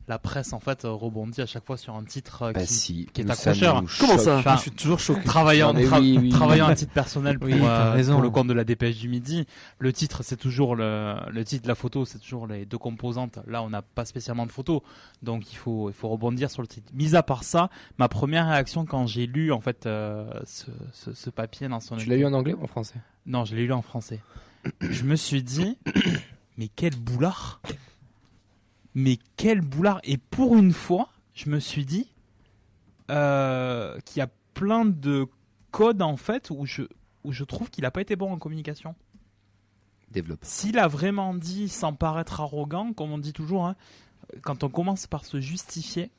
la presse en fait rebondit à chaque fois sur un titre qui est accrocheur. Comment ça? Je suis toujours choqué. Travaillant à titre personnel pour le compte de la Dépêche du Midi, le titre c'est toujours le titre, la photo c'est toujours les deux composantes. Là on n'a pas spécialement de photo, donc il faut rebondir sur le titre. Mis à part ça, ma première réaction quand j'ai lu en fait ce papier dans son. Tu l'as lu en anglais ou en français? Non, je l'ai lu en français. Je me suis dit, mais quel boulard! Mais quel boulard! Et pour une fois, je me suis dit qu'il y a plein de codes en fait où je trouve qu'il n'a pas été bon en communication. Développe. S'il a vraiment dit sans paraître arrogant, comme on dit toujours, quand on commence par se justifier,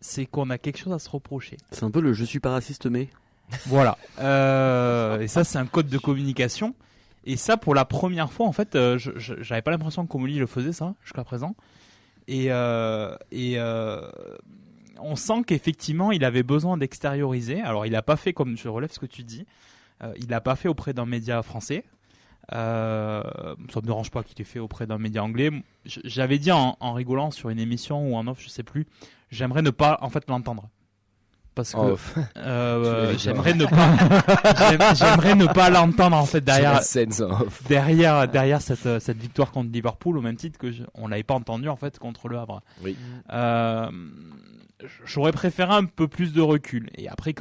c'est qu'on a quelque chose à se reprocher. C'est un peu le je suis pas raciste mais. Voilà. Et ça c'est un code de communication. Et ça, pour la première fois, en fait, j'avais pas l'impression que Comolli le faisait, ça, jusqu'à présent. Et on sent qu'effectivement, il avait besoin d'extérioriser. Alors, il n'a pas fait, comme je relève ce que tu dis, il l'a pas fait auprès d'un média français. Ça me dérange pas qu'il ait fait auprès d'un média anglais. J'avais dit en rigolant sur une émission ou en off, je sais plus, j'aimerais ne pas, en fait, l'entendre. Parce que j'aimerais ne pas l'entendre en fait derrière cette victoire contre Liverpool, au même titre que on l'avait pas entendu en fait contre le Havre. Oui. J'aurais préféré un peu plus de recul. Et après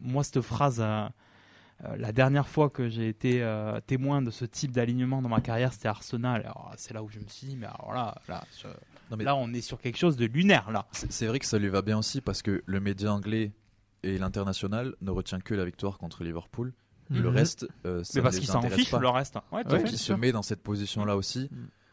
moi cette phrase, la dernière fois que j'ai été témoin de ce type d'alignement dans ma carrière, c'était Arsenal. Alors, c'est là où je me suis dit mais alors là, on est sur quelque chose de lunaire, là. C'est vrai que ça lui va bien aussi parce que le média anglais et l'international ne retient que la victoire contre Liverpool. Le reste, ça parce qu'ils s'en fichent, le reste. Ouais, donc il se met dans cette position-là aussi,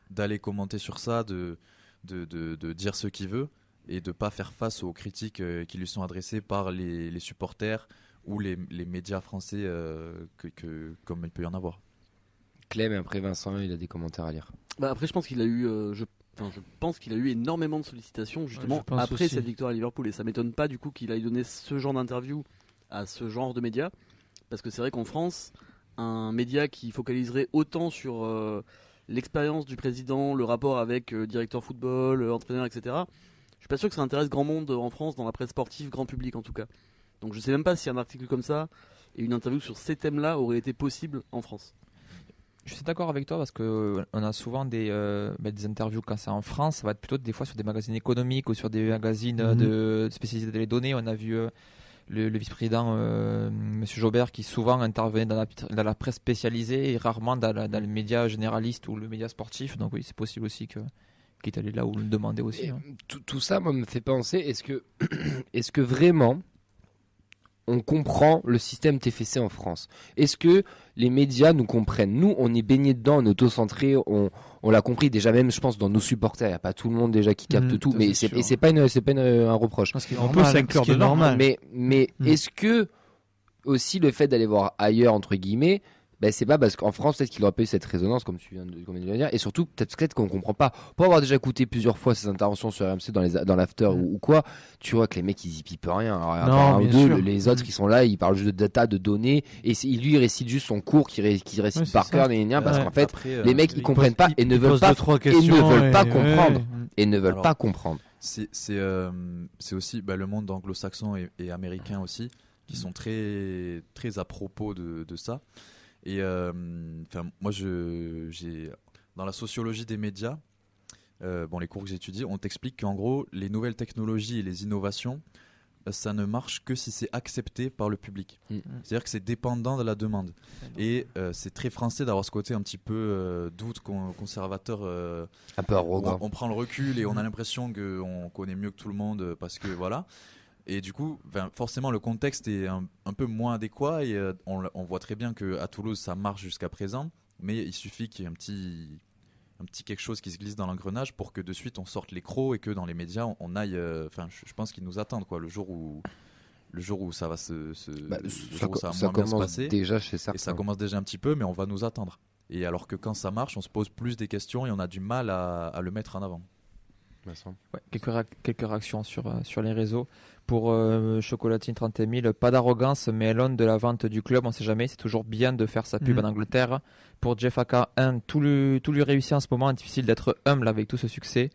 d'aller commenter sur ça, de dire ce qu'il veut et de ne pas faire face aux critiques qui lui sont adressées par les supporters ou les médias français comme il peut y en avoir. Clem, et après Vincent, il a des commentaires à lire. Après, je pense qu'il a eu... je pense qu'il a eu énormément de sollicitations justement après cette victoire à Liverpool et ça m'étonne pas du coup qu'il aille donner ce genre d'interview à ce genre de médias parce que c'est vrai qu'en France un média qui focaliserait autant sur l'expérience du président, le rapport avec directeur football, entraîneur, etc. Je suis pas sûr que ça intéresse grand monde en France dans la presse sportive, grand public en tout cas. Donc je sais même pas si un article comme ça et une interview sur ces thèmes-là aurait été possible en France. Je suis d'accord avec toi parce qu'on a souvent des interviews quand c'est en France, ça va être plutôt des fois sur des magazines économiques ou sur des magazines de spécialisés dans les données. On a vu le vice-président M. Jobert qui souvent intervenait dans la presse spécialisée et rarement dans le média généraliste ou le média sportif. Donc oui, c'est possible aussi qu'il est allé là où on le demandait aussi. Tout ça moi, me fait penser, est-ce que vraiment on comprend le système TFC en France? Est-ce que les médias nous comprennent? Nous, on est baignés dedans, on est auto-centré, on l'a compris déjà même, je pense, dans nos supporters. Il n'y a pas tout le monde déjà qui capte tout, mais c'est pas un reproche. On peut s'inclure dedans. Mais est-ce que aussi le fait d'aller voir ailleurs, entre guillemets, c'est pas parce qu'en France peut-être qu'il aurait pas eu cette résonance comme tu viens de le dire, et surtout peut-être qu'on comprend pas. Pour avoir déjà écouté plusieurs fois ces interventions sur RMC dans l'after ou quoi, tu vois que les mecs ils y pipent rien. Alors, un ou deux, les autres ils sont là, ils parlent juste de data, de données, et lui il récite juste son cours qui récite par cœur, parce qu'en fait les mecs ils comprennent pas et ne veulent pas comprendre et ne veulent pas comprendre. C'est aussi le monde anglo-saxon et américain aussi qui sont très très à propos de ça. Et moi, j'ai dans la sociologie des médias, les cours que j'étudie, on t'explique qu'en gros, les nouvelles technologies et les innovations, ça ne marche que si c'est accepté par le public. C'est-à-dire que c'est dépendant de la demande. Et c'est très français d'avoir ce côté un petit peu doute, conservateur. Un peu arrogant. On prend le recul et on a l'impression qu'on connaît mieux que tout le monde parce que voilà. Et du coup, forcément, le contexte est un peu moins adéquat et on voit très bien qu'à Toulouse, ça marche jusqu'à présent, mais il suffit qu'il y ait un petit quelque chose qui se glisse dans l'engrenage pour que de suite on sorte les crocs et que dans les médias on aille. Enfin, je pense qu'ils nous attendent quoi, le jour où ça va ça va moins bien se passer. Déjà chez certains. Et ça commence déjà un petit peu, mais on va nous attendre. Et alors que quand ça marche, on se pose plus des questions et on a du mal à le mettre en avant. Ouais, quelques réactions sur les réseaux. Pour Chocolatine 31 000, pas d'arrogance, mais elle donne de la vente du club, on sait jamais. C'est toujours bien de faire sa pub en Angleterre. Pour Jeff Aka, tout lui réussit en ce moment. Difficile d'être humble avec tout ce succès.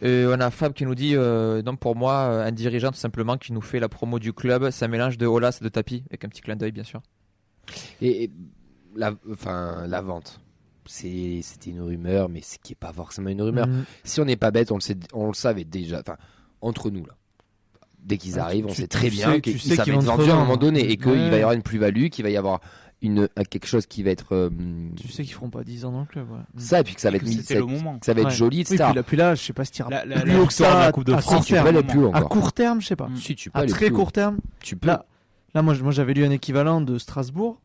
On a Fab qui nous dit non, pour moi, un dirigeant tout simplement qui nous fait la promo du club. C'est un mélange de Olas et de tapis, avec un petit clin d'œil, bien sûr. Et la vente. C'était une rumeur, mais ce qui n'est pas forcément une rumeur. Si on n'est pas bête, on le savait déjà. Enfin, entre nous là. Dès qu'ils arrivent, on sait très bien qu'ils savent être vendus à un moment donné et qu'il va y avoir une plus-value, qu'il va y avoir quelque chose qui va être. Tu sais qu'ils feront pas 10 ans dans le club. Ouais. Ça, et puis que ça va être joli, etc. Oui, puis là, je sais pas si tu iras plus haut que ça la Coupe de France. Tu peux aller plus haut encore. À court terme, je sais pas. Si tu peux à très court terme, tu peux. Là, moi, j'avais lu un équivalent de Strasbourg.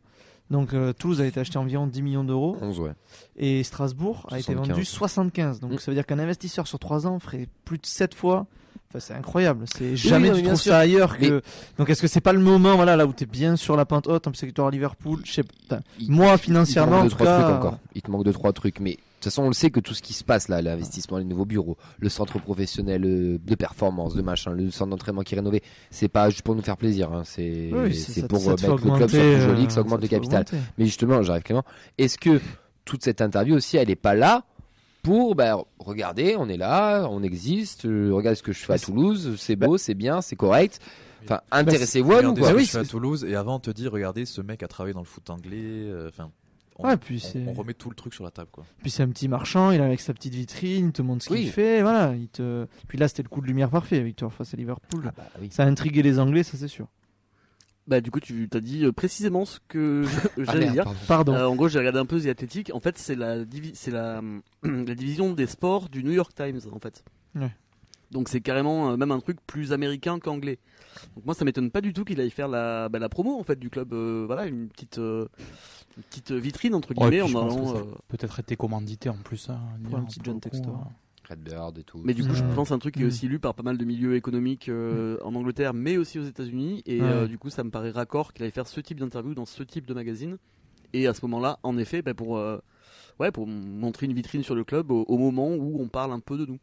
Donc Toulouse a été acheté environ 10 millions d'euros 11, ouais. Et Strasbourg a été vendu 75. Donc ça veut dire qu'un investisseur sur 3 ans ferait plus de 7 fois. Enfin, c'est incroyable. C'est jamais tu trouves ça ailleurs que. Donc est-ce que c'est pas le moment là où t'es bien sur la pente haute en plus victoire à Liverpool, je sais pas. Moi financièrement en tout cas, il te manque 2-3 trucs, mais de toute façon on le sait que tout ce qui se passe là, l'investissement, les nouveaux bureaux, le centre professionnel de performance, de machin, le centre d'entraînement qui est rénové, c'est pas juste pour nous faire plaisir, hein. C'est pour mettre le club soit plus joli, que ça augmente le capital. Mais justement, j'arrive Clément, est-ce que toute cette interview aussi elle est pas là pour regardez, on est là, on existe, regardez ce que je fais à Toulouse, c'est beau, c'est bien, c'est correct. Enfin, intéressez-vous à nous. Regardez ce que je fais à Toulouse et avant on te dit regardez, ce mec a travaillé dans le foot anglais. On remet tout le truc sur la table quoi. Puis c'est un petit marchand, il est avec sa petite vitrine, il te montre ce qu'il fait, voilà. Puis là c'était le coup de lumière parfait, victoire face à Liverpool. Ça a intrigué les Anglais, ça c'est sûr. Bah du coup tu t'as dit précisément ce que j'allais dire. Pardon. En gros j'ai regardé un peu The Athletic. En fait c'est la division des sports du New York Times en fait. Ouais. Donc c'est carrément même un truc plus américain qu'anglais. Donc moi ça m'étonne pas du tout qu'il aille faire la promo en fait du club. Voilà une petite vitrine entre guillemets. Peut-être été commandité en plus. Pour un petit John Textor. Redbird et tout. Mais du coup, je pense un truc qui est aussi lu par pas mal de milieux économiques en Angleterre, mais aussi aux États-Unis. Et du coup, ça me paraît raccord qu'il aille faire ce type d'interview dans ce type de magazine. Et à ce moment-là, en effet, pour montrer une vitrine sur le club au moment où on parle un peu de nous.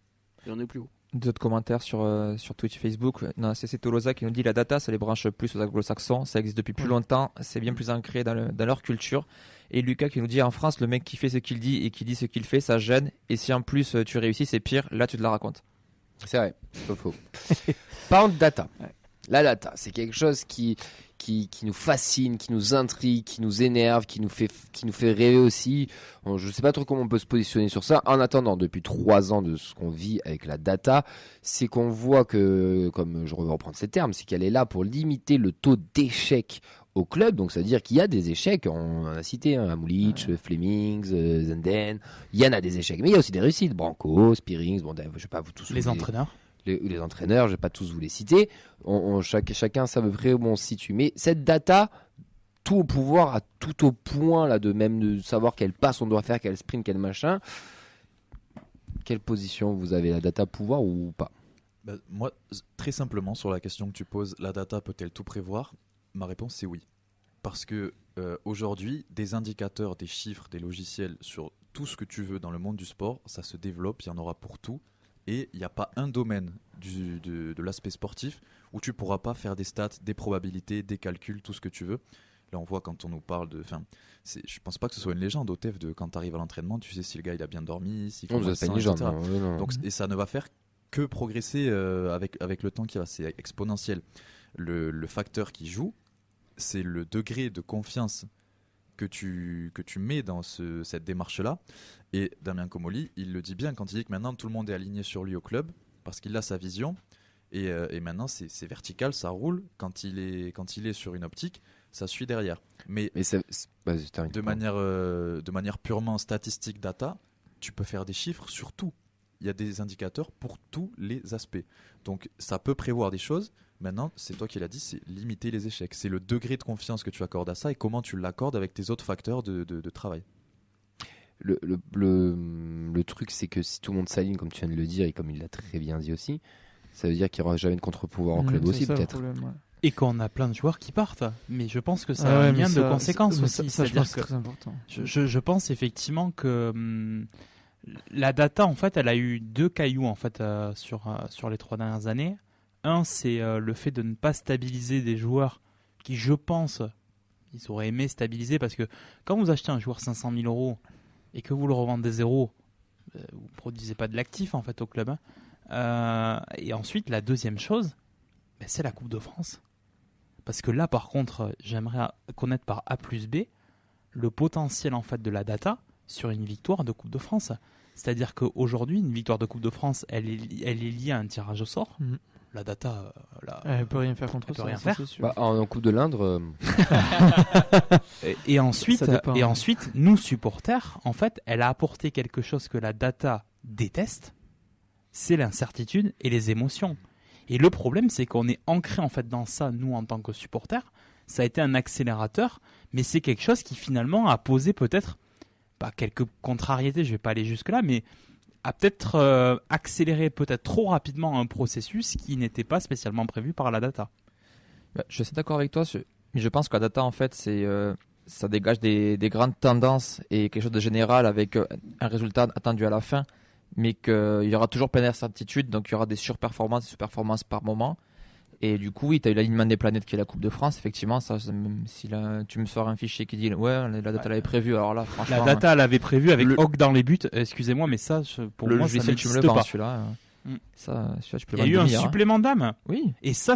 Et on est plus haut. D'autres commentaires sur Twitch et Facebook. C'est Tolosa qui nous dit la data, ça les branche plus aux anglo-saxons. Ça existe depuis plus longtemps. C'est bien plus ancré dans leur culture. Et Lucas qui nous dit en France, le mec qui fait ce qu'il dit et qui dit ce qu'il fait, ça gêne. Et si en plus tu réussis, c'est pire. Là, tu te la racontes. C'est vrai, c'est pas faux. Parlons de data. La data, c'est quelque chose qui nous fascine, qui nous intrigue, qui nous énerve, qui nous fait rêver aussi. Je ne sais pas trop comment on peut se positionner sur ça. En attendant, depuis 3 ans de ce qu'on vit avec la data, c'est qu'on voit que, comme je reprends ces termes, c'est qu'elle est là pour limiter le taux d'échec au club. Donc ça veut dire qu'il y a des échecs. On a cité Amulich, Flemings, Zenden. Il y en a des échecs, mais il y a aussi des réussites. Branco, Spearings, je ne vais pas vous tous les entraîneurs. Les entraîneurs, je ne vais pas tous vous les citer. Chacun sait à peu près où on se situe. Mais cette data, tout au pouvoir, à tout au point là, de savoir quelle passe on doit faire, quel sprint, quel machin. Quelle position vous avez, la data pouvoir ou pas? Moi, très simplement, sur la question que tu poses, la data peut-elle tout prévoir? Ma réponse c'est oui. Parce que aujourd'hui, des indicateurs, des chiffres, des logiciels sur tout ce que tu veux dans le monde du sport, ça se développe, il y en aura pour tout. Et il n'y a pas un domaine de l'aspect sportif où tu ne pourras pas faire des stats, des probabilités, des calculs, tout ce que tu veux. Là, on voit quand on nous parle de... je ne pense pas que ce soit une légende, Otef, de quand tu arrives à l'entraînement, tu sais si le gars il a bien dormi, si vous êtes pas une légende. Donc, et ça ne va faire que progresser avec le temps qui va. C'est exponentiel. Le facteur qui joue, c'est le degré de confiance que tu mets dans cette démarche-là. Et Damien Comolli, il le dit bien quand il dit que maintenant tout le monde est aligné sur lui au club parce qu'il a sa vision et maintenant c'est vertical, ça roule. Quand il est sur une optique, ça suit derrière. Mais de manière purement statistique data, tu peux faire des chiffres sur tout. Il y a des indicateurs pour tous les aspects. Donc ça peut prévoir des choses. Maintenant, c'est toi qui l'as dit, c'est limiter les échecs. C'est le degré de confiance que tu accordes à ça et comment tu l'accordes avec tes autres facteurs de travail. le truc, c'est que si tout le monde s'aligne, comme tu viens de le dire, et comme il l'a très bien dit aussi, ça veut dire qu'il n'y aura jamais de contre-pouvoir en club aussi, peut-être. Et qu'on a plein de joueurs qui partent. Mais je pense que ça a un lien de conséquences aussi. Ça, je pense que c'est très important. Je pense effectivement que la data, en fait, elle a eu 2 cailloux en fait, sur les 3 dernières années. Un, c'est le fait de ne pas stabiliser des joueurs qui, je pense, ils auraient aimé stabiliser, parce que quand vous achetez un joueur 500 000 euros et que vous le revendez 0, vous ne produisez pas de l'actif en fait au club. Et ensuite, la deuxième chose, c'est la Coupe de France. Parce que là, par contre, j'aimerais connaître par A plus B le potentiel en fait de la data sur une victoire de Coupe de France. C'est-à-dire qu'aujourd'hui, une victoire de Coupe de France, elle est liée à un tirage au sort. La data, elle peut rien faire contre ça. Rien faire. En Coupe de l'Indre. et ensuite, nous supporters, en fait, elle a apporté quelque chose que la data déteste, c'est l'incertitude et les émotions. Et le problème, c'est qu'on est ancré en fait dans ça, nous en tant que supporters. Ça a été un accélérateur, mais c'est quelque chose qui finalement a posé peut-être quelques contrariétés. Je vais pas aller jusque là, mais a peut-être accéléré peut-être trop rapidement un processus qui n'était pas spécialement prévu par la data. Je suis d'accord avec toi, mais je pense que la data, en fait, ça dégage des grandes tendances et quelque chose de général avec un résultat attendu à la fin, mais qu'il y aura toujours plein d'incertitudes, donc il y aura des surperformances et sous-performances par moment. Et du coup, oui, tu as eu l'alignement des planètes qui est la Coupe de France. Effectivement, ça, si tu me sors un fichier qui dit ouais, la data l'avait prévu, alors là, franchement. La data l'avait prévu avec Hawk dans les buts. Excusez-moi, mais ça, pour moi, ça tu me le vends, celui-là. Ça, tu peux. Il y a eu un supplément d'âme. Oui. Et ça,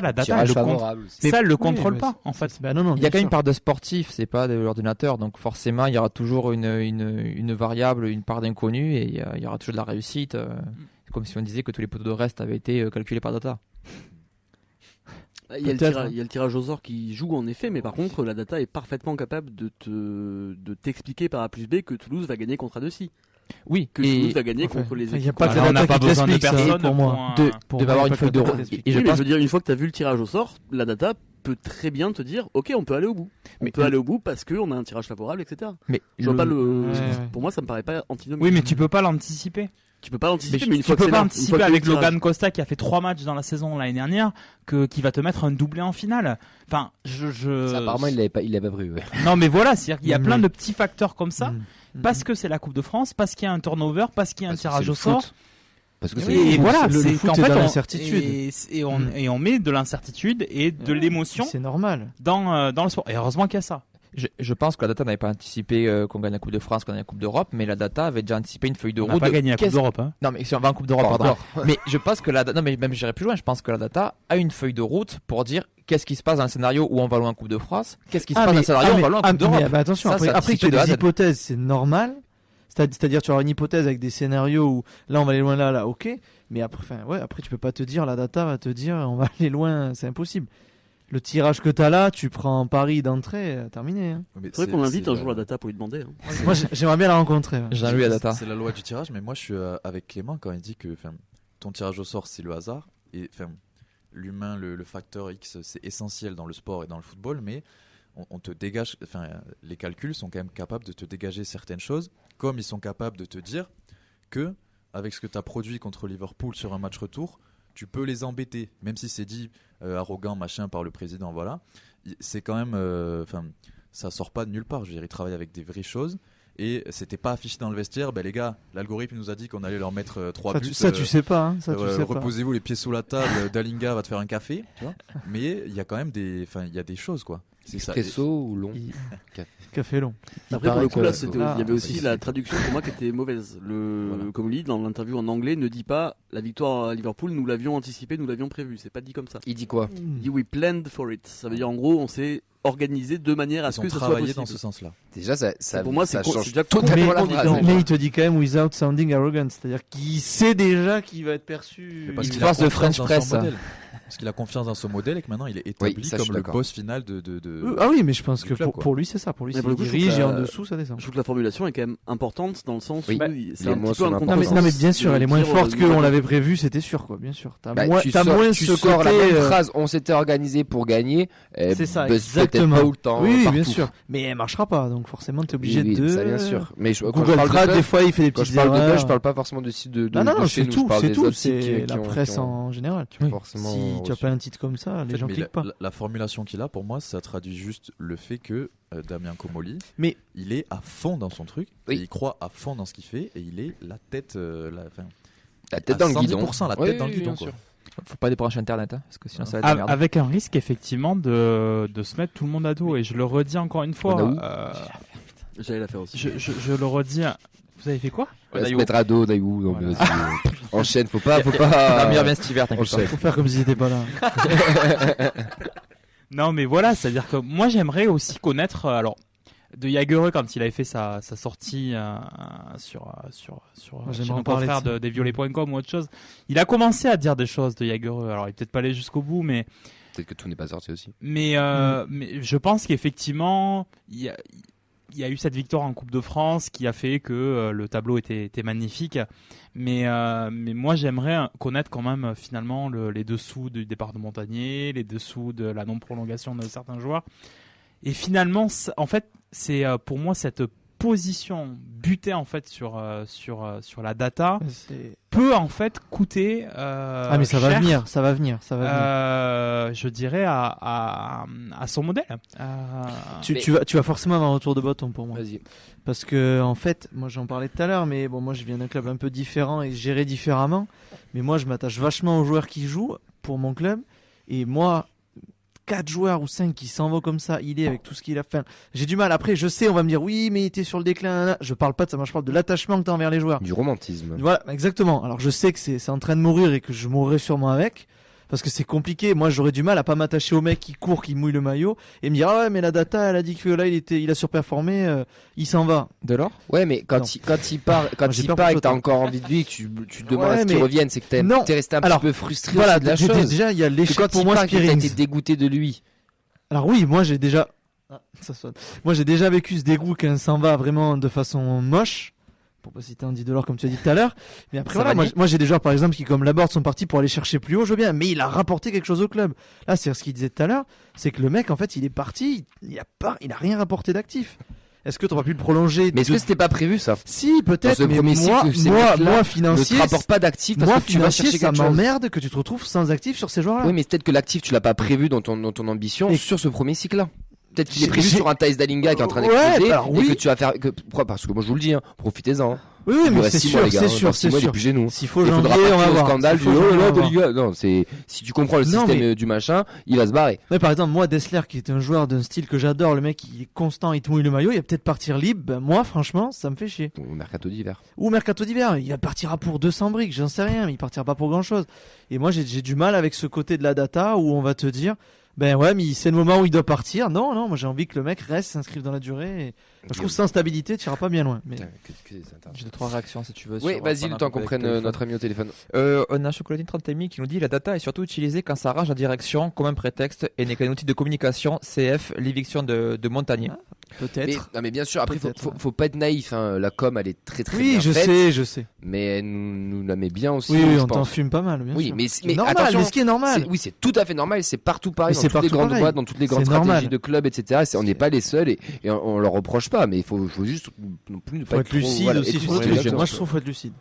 la data, elle le contrôle pas, en fait. Non, il y a quand même une part de sportif, c'est pas de l'ordinateur, donc forcément, il y aura toujours une variable, une part d'inconnu, et il y aura toujours de la réussite. C'est comme si on disait que tous les poteaux de reste avaient été calculés par data. Il y a le tirage au sort qui joue en effet, mais par contre la data est parfaitement capable de t'expliquer par A plus B que Toulouse va gagner contre Annecy. Oui, que Toulouse va gagner contre les équipes. On n'a pas besoin de personne pour moi. De avoir une feuille de route. Je veux dire, une fois que tu as vu le tirage au sort, la data peut très bien te dire ok, on peut aller au bout. On peut aller au bout parce qu'on a un tirage favorable, etc. Mais pour moi, ça me paraît pas antinomique. Oui, mais tu peux pas l'anticiper. Tu peux pas l'anticiper, mais tu peux pas anticiper avec Logan Costa qui a fait 3 matchs dans la saison l'année dernière, qui va te mettre un doublé en finale. Enfin, Ça, apparemment, il l'avait pas prévu. Ouais. Non, mais voilà, c'est-à-dire qu'il y a plein de petits facteurs comme ça, parce que c'est la Coupe de France, parce qu'il y a un turnover, parce qu'il y a un tirage au sort. Parce que et voilà, le foot qu'en est fait, dans l'incertitude. Et on met de l'incertitude et de l'émotion. C'est normal. Dans le sport. Et heureusement qu'il y a ça. Je pense que la data n'avait pas anticipé qu'on gagne la Coupe de France, qu'on gagne la Coupe d'Europe, mais la data avait déjà anticipé une feuille de route. On n'a pas gagné la Coupe d'Europe. Hein. Non, mais si on va en Coupe d'Europe, pardon. Mais je pense que non, mais même j'irai plus loin. Je pense que la data a une feuille de route pour dire qu'est-ce qui se passe dans un scénario où on va loin en Coupe de France, qu'est-ce qui se passe dans un scénario où on va loin en Coupe d'Europe. Mais attention, après tu as des hypothèses, c'est normal. C'est-à-dire tu auras une hypothèse avec des scénarios où là on va aller loin, là, ok. Mais après tu peux pas te dire, la data va te dire on va aller loin, c'est impossible. Le tirage que t'as là, tu prends Paris d'entrée, terminé. Hein. C'est vrai qu'on invite un jour la data pour lui demander. Hein. Moi, j'aimerais bien la rencontrer. Ouais. J'ai vu la data. C'est la loi du tirage, mais moi je suis avec Clément quand il dit que ton tirage au sort c'est le hasard et l'humain, le facteur X, c'est essentiel dans le sport et dans le football, mais on te dégage. Les calculs sont quand même capables de te dégager certaines choses, comme ils sont capables de te dire que avec ce que tu as produit contre Liverpool sur un match retour, tu peux les embêter, même si c'est dit arrogant machin par le président, voilà. C'est quand même, ça sort pas de nulle part. Je veux dire, ils travaillent avec des vraies choses et c'était pas affiché dans le vestiaire. Les gars, l'algorithme nous a dit qu'on allait leur mettre 3 buts. Ça tu sais pas. Reposez-vous les pieds sous la table. Dalinga va te faire un café, tu vois. Mais il y a quand même il y a des choses quoi. Espresso ou long Café long. Après, pour le coup, là, il y avait aussi la traduction pour moi qui était mauvaise. Comme il dit dans l'interview en anglais, ne dit pas la victoire à Liverpool, nous l'avions anticipé, nous l'avions prévu. C'est pas dit comme ça. Il dit quoi? Il dit we planned for it. Ça veut dire en gros, on s'est organisé de manière à ce que ça soit possible. Dans ce sens-là. Déjà, ça pour moi, ça c'est change déjà totalement différent. Mais il te dit quand même without sounding arrogant, c'est-à-dire qu'il sait déjà qu'il va être perçu. Il force de French press. Parce qu'il a confiance dans son modèle et que maintenant il est établi comme le boss final de Ah oui, mais je pense que club, pour lui, c'est ça. Pour lui, Mais s'il pour le coup, je dirige trouve et que en dessous, ça descend. Je trouve que la formulation est quand même importante dans le sens Oui. où c'est Les un mots petit peu sont un importants. Non mais bien sûr, elle est moins dire, forte qu'on l'avait prévu, c'était sûr quoi, bien sûr. T'as moins tu ce sors côté. la même phrase, on s'était organisé pour gagner. C'est ça, peut-être exactement. pas autant, Oui, partout. bien sûr. Mais elle marchera pas, donc forcément t'es obligé Oui, de. ça bien sûr. Mais quand je Google parle Trad, de des buzz, fois, il fait des quand petites je parle de erreurs. buzz, je parle pas forcément de site de Non, de c'est chez nous, je tout, parle c'est des tout. autres sites C'est qui la ont- presse qui ont en général. forcément Si tu as reçu. pas un titre comme ça, les gens Mais cliquent pas. la formulation qu'il a, pour moi, ça traduit juste le fait que Damien Comolli, Mais- il est à fond dans son truc, Oui. et il croit à fond dans ce qu'il fait, et il est la tête, La tête à dans le guidon. 110%, la tête Oui, dans le oui, guidon. bien Quoi. sûr. Faut pas débrancher internet, parce que sinon ça va être de la merde. Avec un risque effectivement de se mettre tout le monde à dos. Et je le redis encore une fois. On J'allais la faire aussi. Je le redis. Vous avez fait quoi? On va se Naïou. mettre à dos, Naïou. Non, mais Voilà. vas-y, enchaîne, faut pas. La meilleure vient cet hiver, t'inquiète pas. Enchaîne. Faut faire comme s'ils étaient pas là. Non, mais voilà, c'est-à-dire que moi j'aimerais aussi connaître. Alors, de Jagereux quand il avait fait sa sortie sur Moi, chez j'aimerais en nos parler de confrères ça. des violets.com ou autre chose, il a commencé à dire des choses de Jagereux. Alors, il est peut-être pas allé jusqu'au bout, mais Peut-être que tout n'est pas sorti aussi. mais je pense qu'effectivement il y a eu cette victoire en Coupe de France qui a fait que le tableau était magnifique. Mais moi, j'aimerais connaître quand même finalement les dessous du départ de Montagnier, les dessous de la non-prolongation de certains joueurs. Et finalement, en fait, c'est pour moi cette position butée en fait sur la data peut en fait coûter Ah mais ça cher, va venir, ça va venir. je dirais à son modèle. Tu vas forcément avoir un retour de bâton pour moi. Vas-y. Parce que en fait, moi j'en parlais tout à l'heure, mais bon, moi je viens d'un club un peu différent et géré différemment. Mais moi je m'attache vachement aux joueurs qui jouent pour mon club. Et moi, 4 joueurs ou 5 qui s'en vont comme ça, il est avec tout ce qu'il a fait. J'ai du mal. Après, je sais, on va me dire oui, mais il était sur le déclin. Je parle pas de ça, moi je parle de l'attachement que tu as envers les joueurs. Du romantisme. Voilà, exactement. Alors je sais que c'est en train de mourir et que je mourrai sûrement avec. Parce que c'est compliqué. Moi, j'aurais du mal à pas m'attacher au mec qui court, qui mouille le maillot et me dire ah ouais, mais la data, elle a dit que là, il a surperformé, il s'en va. Delors. Ouais, mais quand il part, j'ai il peur part et pour que t'as Jota. encore envie de lui, et que tu demandes Ouais, à ce qu'il mais- revienne, c'est que Non. t'es resté un Alors, petit peu frustré Voilà, aussi de la chose. déjà il y a Que l'échec quand pour il moi part, et que t'as Spearings. été dégoûté de lui. Alors oui, moi j'ai déjà ça sonne. Moi j'ai déjà vécu ce dégoût quand s'en va vraiment de façon moche. Pour pas citer Andy Delors comme tu as dit tout à l'heure. Mais après Ça voilà, va moi j'ai des joueurs par exemple qui comme Laborde sont partis pour aller chercher plus haut, je veux bien, mais il a rapporté quelque chose au club. Là, c'est ce qu'il disait tout à l'heure, c'est que le mec en fait, il est parti, il a rien rapporté d'actif. Est-ce que tu aurais pu le prolonger Mais est-ce de- que c'était pas prévu ça? Si, Dans peut-être, ce mais premier moi, cycle, ces moi mecs-là financier, Ne te rapporte pas d'actifs parce moi que tu vas financier, chercher ça quelque chose. m'emmerde que tu te retrouves sans actif sur ces joueurs-là. Oui, mais peut-être que l'actif, tu l'as pas prévu dans ton ambition Et- sur ce premier cycle-là. Peut-être qu'il est J'ai- prévu j'ai- sur un Thaïs Dalinga qui est en train Ouais, d'exploser alors et oui. que tu vas faire. Pourquoi? Parce que moi je vous le dis, hein, profitez-en. Oui, Il vous mais reste c'est 6 mois, sûr, les gars. c'est Dans sûr, 6 c'est mois, il est sûr. plus chez nous. S'il faut Il faudra janvier, on partir va au voir. scandale S'il du faut oh janvier, là on va de voir. Liga. Non, c'est si tu comprends le Non, système mais- du machin, il va se barrer. Ouais, par exemple, moi, Dessler, qui est un joueur d'un style que j'adore, le mec, il est constant, il te mouille le maillot, il va peut-être partir libre. Ben, moi, franchement, ça me fait chier. Au mercato d'hiver. Ou mercato d'hiver, il partira pour 200 briques, j'en sais rien, mais il partira pas pour grand chose. Et moi, j'ai du mal avec ce côté de la data où on va te dire, ben ouais, mais c'est le moment où il doit partir. Non, moi, j'ai envie que le mec reste, s'inscrive dans la durée. Et... Je trouve sans stabilité, tu iras pas bien loin. Mais... J'ai 2-3 réactions si tu veux. Oui, sur, vas-y, pendant le temps qu'on qu'on est prenne avec le téléphone. notre ami au téléphone. On a Chocolatine 30 qui nous dit la data est surtout utilisée quand ça arrange la direction comme un prétexte et n'est qu'un outil de communication. CF, l'éviction de Montagnier. Peut-être. Non, mais bien sûr, après, Peut-être, faut pas être naïf. Hein. La com, elle est très Oui, bien faite. je sais. Mais elle nous la met bien aussi. Oui, je on t'en pense. fume pas mal, bien Oui, sûr. mais C'est normal, attention, mais ce qui est normal. Oui, c'est tout à fait normal. C'est partout pareil Mais dans c'est toutes les partout grandes pareil. boîtes, dans toutes les grandes C'est stratégies normal. de clubs, etc. On n'est pas les seuls et on leur reproche pas. Mais il faut juste non plus ne pas Faut être trop, lucide voilà, aussi être sur trop le truc. exactement. Moi, je trouve qu'il faut être lucide.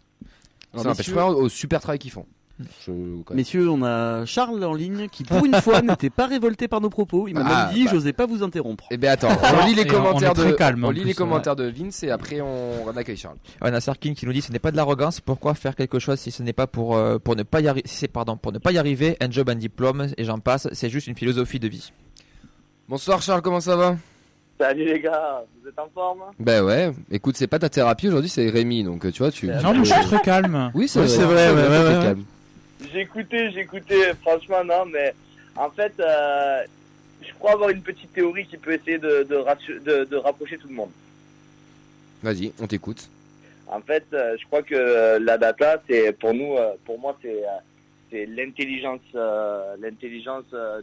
Ça n'empêche pas au super travail qu'ils font. Messieurs, on a Charles en ligne qui, pour une fois, n'était pas révolté par nos propos. Il m'a même dit, j'osais pas vous interrompre. Eh bien, attends, on lit les Et commentaires on est très calme, on en lit plus, les commentaires de Vince et après on accueille Charles. On a Sarkin qui nous dit ce n'est pas de l'arrogance. Pourquoi faire quelque chose si ce n'est pas pour ne pas y arriver, pour ne pas y arriver, un job, un diplôme et j'en passe. C'est juste une philosophie de vie. Bonsoir Charles, comment ça va? Salut les gars, vous êtes en forme? Ben ouais, écoute, c'est pas ta thérapie aujourd'hui, c'est Rémi, donc tu vois, tu... Non, mais je suis très calme. Oui, c'est Oui, vrai, c'est vrai, très ouais. calme. J'ai écouté, franchement non, mais en fait, je crois avoir une petite théorie qui peut essayer de rapprocher tout le monde. Vas-y, on t'écoute. En fait, je crois que la data, c'est pour nous, pour moi, c'est l'intelligence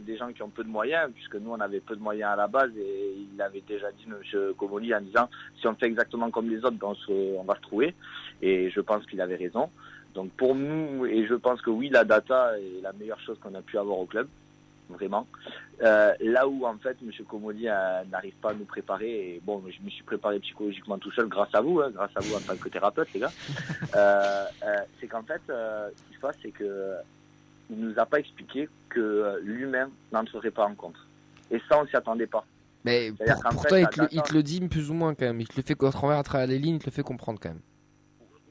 des gens qui ont peu de moyens, puisque nous on avait peu de moyens à la base, et il avait déjà dit, M. Comolli, en disant si on fait exactement comme les autres, ben on va se trouver, et je pense qu'il avait raison. Donc pour nous, et je pense que oui, la data est la meilleure chose qu'on a pu avoir au club, vraiment. Là où en fait M. Comolli n'arrive pas à nous préparer, et bon, je me suis préparé psychologiquement tout seul grâce à vous en tant que thérapeute, les gars. C'est qu'en fait, ce qui se passe, c'est que il nous a pas expliqué que l'humain n'entrerait pas en compte. Et ça, on s'y attendait pas. Mais pourtant, il te le dit plus ou moins quand même. Il te le fait à travers les lignes, il te le fait comprendre quand même.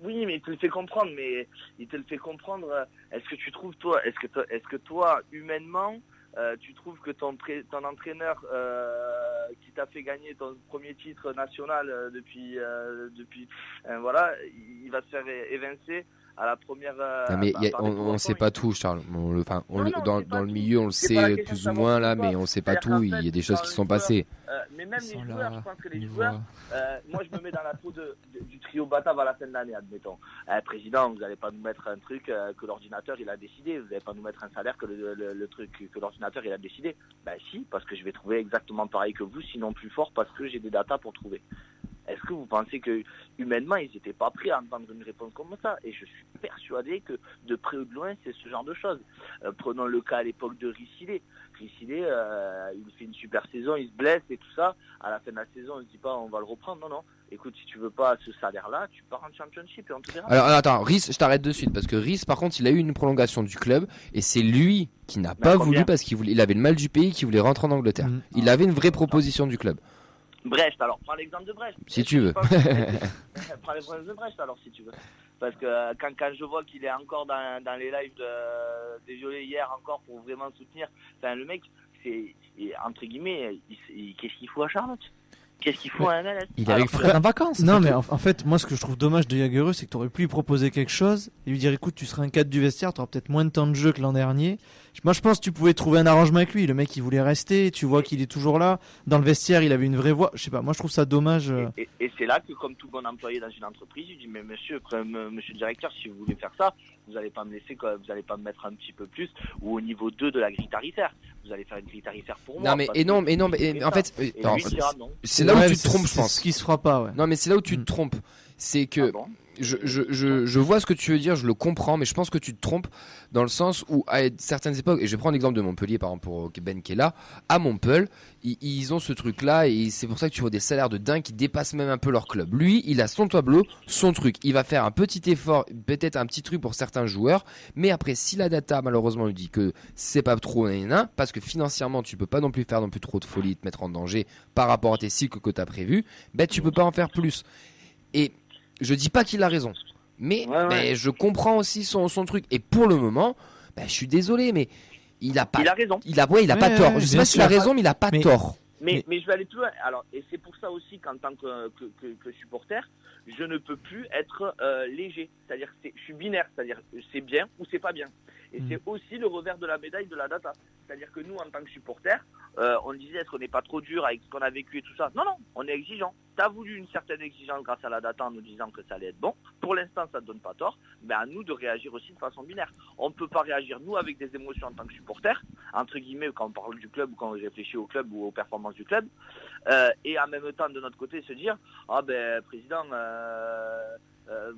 Oui, mais il te le fait comprendre. Est-ce que tu trouves toi, est-ce que toi, humainement, tu trouves que ton entraîneur qui t'a fait gagner ton premier titre national depuis voilà, il va se faire évincer à la première. Mais on ne sait pas tout, Charles. Dans le milieu, on le sait plus ou moins là, mais on ne sait pas tout. Il y a des choses qui sont passées. Mais même les joueurs, je pense que les joueurs, moi je me mets dans la peau du trio Batave à la fin de l'année, admettons. Président, vous n'allez pas nous mettre un truc que l'ordinateur il a décidé. Vous n'allez pas nous mettre un salaire que le truc que l'ordinateur il a décidé. Ben si, parce que je vais trouver exactement pareil que vous, sinon plus fort, parce que j'ai des datas pour trouver. Est-ce que vous pensez que humainement ils n'étaient pas prêts à entendre une réponse comme ça? Et je suis persuadé que de près ou de loin c'est ce genre de choses. Prenons le cas à l'époque de Rissilé. Rissilé, il fait une super saison, il se blesse et tout ça. À la fin de la saison, on ne se dit pas on va le reprendre. Non. Écoute, si tu veux pas ce salaire-là, tu pars en championship et on te verra. Alors attends, Riss, je t'arrête de suite parce que Riss, par contre, il a eu une prolongation du club et c'est lui qui n'a pas voulu parce il avait le mal du pays, qu'il voulait rentrer en Angleterre. Il avait une vraie proposition du club. Brest, alors prends l'exemple de Brest. Si tu veux. Prends l'exemple de Brest alors si tu veux. Parce que quand je vois qu'il est encore dans les lives des Violets hier encore pour vraiment soutenir, le mec, c'est entre guillemets, qu'est-ce qu'il faut à Charlotte? Qu'est-ce qu'il faut à MLS? Il a eu Fred en vacances. Non, mais en fait, moi, ce que je trouve dommage de Jagereux, c'est que tu aurais pu lui proposer quelque chose et lui dire écoute, tu seras un cadre du vestiaire, tu auras peut-être moins de temps de jeu que l'an dernier. Moi, je pense que tu pouvais trouver un arrangement avec lui. Le mec, il voulait rester. Tu vois qu'il est toujours là. Dans le vestiaire, il avait une vraie voix. Je sais pas, moi, je trouve ça dommage. Et c'est là que, comme tout bon employé dans une entreprise, je dis mais monsieur le directeur, si vous voulez faire ça, vous n'allez pas me laisser, vous n'allez pas me mettre un petit peu plus ou au niveau 2 de la grille tarifaire. Vous allez faire une grille tarifaire pour moi. En fait, c'est là où tu te trompes, je pense. Ce qui se fera pas, ouais. Non, mais c'est là où tu te trompes. C'est que je vois ce que tu veux dire, je le comprends, mais je pense que tu te trompes dans le sens où à certaines époques, et je vais prendre l'exemple de Montpellier par exemple pour Ben qui est là, à Montpellier, ils ont ce truc-là et c'est pour ça que tu vois des salaires de dingue qui dépassent même un peu leur club. Lui, il a son tableau, son truc. Il va faire un petit effort, peut-être un petit truc pour certains joueurs, mais après, si la data malheureusement lui dit que c'est pas trop parce que financièrement, tu peux pas non plus faire non plus trop de folie, te mettre en danger par rapport à tes cycles que tu as prévus, ben tu peux pas en faire plus. Et je dis pas qu'il a raison, mais je comprends aussi son truc. Et pour le moment, je suis désolé, mais il a raison. Il a pas tort. Je sais pas s'il a raison, mais il a pas tort. Mais je vais aller plus loin. Alors, et c'est pour ça aussi qu'en tant que supporter, je ne peux plus être léger. C'est-à-dire que je suis binaire, c'est-à-dire c'est bien ou c'est pas bien. Et c'est aussi le revers de la médaille de la data. C'est-à-dire que nous, en tant que supporters, on disait est-ce qu'on n'est pas trop dur avec ce qu'on a vécu et tout ça. Non, on est exigeant. Tu as voulu une certaine exigence grâce à la data en nous disant que ça allait être bon. Pour l'instant, ça ne donne pas tort. Mais à nous de réagir aussi de façon binaire. On ne peut pas réagir, nous, avec des émotions en tant que supporters, entre guillemets, quand on parle du club ou quand on réfléchit au club ou aux performances du club. Et en même temps, de notre côté, se dire président,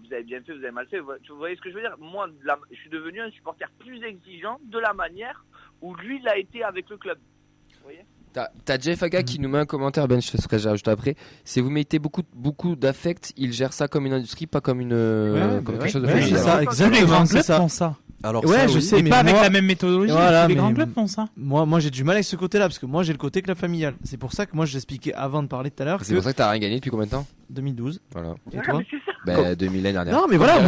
vous avez bien fait, vous avez mal fait. Vous voyez ce que je veux dire? Moi, je suis devenu un supporter plus exigeant de la manière où lui l'a été avec le club. Vous voyez? T'as Jeff Aga qui nous met un commentaire, Ben, je fais ce que j'ai rajouté après. Si vous mettez beaucoup d'affect, il gère ça comme une industrie, pas comme quelque chose de facile. C'est ça, exactement. Les grands clubs font ça. Alors je sais, mais pas avec la même méthodologie. Voilà, les grands clubs font ça. Moi j'ai du mal avec ce côté-là parce que moi j'ai le côté club familial. C'est pour ça que moi je l'expliquais avant de parler tout à l'heure. C'est pour ça que t'as rien gagné depuis combien de temps? 2012. Voilà. Et toi? 2000 l'année dernière. Non mais voilà,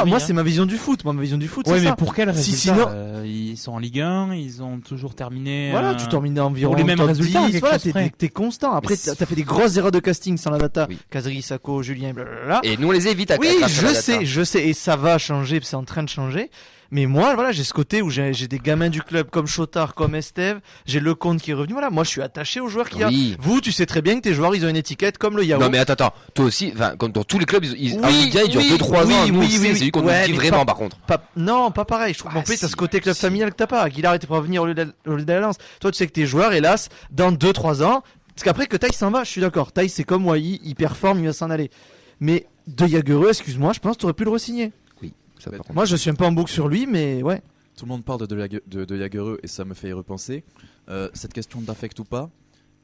moi c'est ma vision du foot. Ma vision du foot, c'est ça. Mais pour quel résultat? Ils sont en Ligue 1, ils ont toujours terminé. Voilà, tu termines environ les mêmes résultats. Voilà, t'es constant. Après t'as fait des grosses erreurs de casting sans la data. Kazri, Sako, Julien, blablabla. Et nous on les évite à Oui, je sais, et ça va changer, c'est en train de changer. Mais moi, voilà, j'ai ce côté où j'ai des gamins du club comme Chotard, comme Estève, j'ai Lecomte qui est revenu. Voilà, moi, je suis attaché aux joueurs qu'il y a. Vous, tu sais très bien que tes joueurs, ils ont une étiquette comme le yaourt. Non, mais attends, toi aussi, comme dans tous les clubs, un gars, il dure 2-3 ans. Nous, c'est lui qu'on nous dit vraiment, par contre. Non, pas pareil. Je trouve qu'en plus, t'as ce côté club familial que t'as pas. Aguilar était pas venir au lieu de la Lance. Toi, tu sais que tes joueurs, hélas, dans 2-3 ans, parce qu'après que Taï s'en va, je suis d'accord. Taï, c'est comme Wai, il performe, il va s'en aller. Mais De Jagereux, excuse-moi, je pense que t'aurais pu le re-signer. Oui, ça va. Moi, je suis un peu en boucle sur lui, mais ouais. Tout le monde parle de Jagereux et ça me fait y repenser. Cette question d'affect ou pas,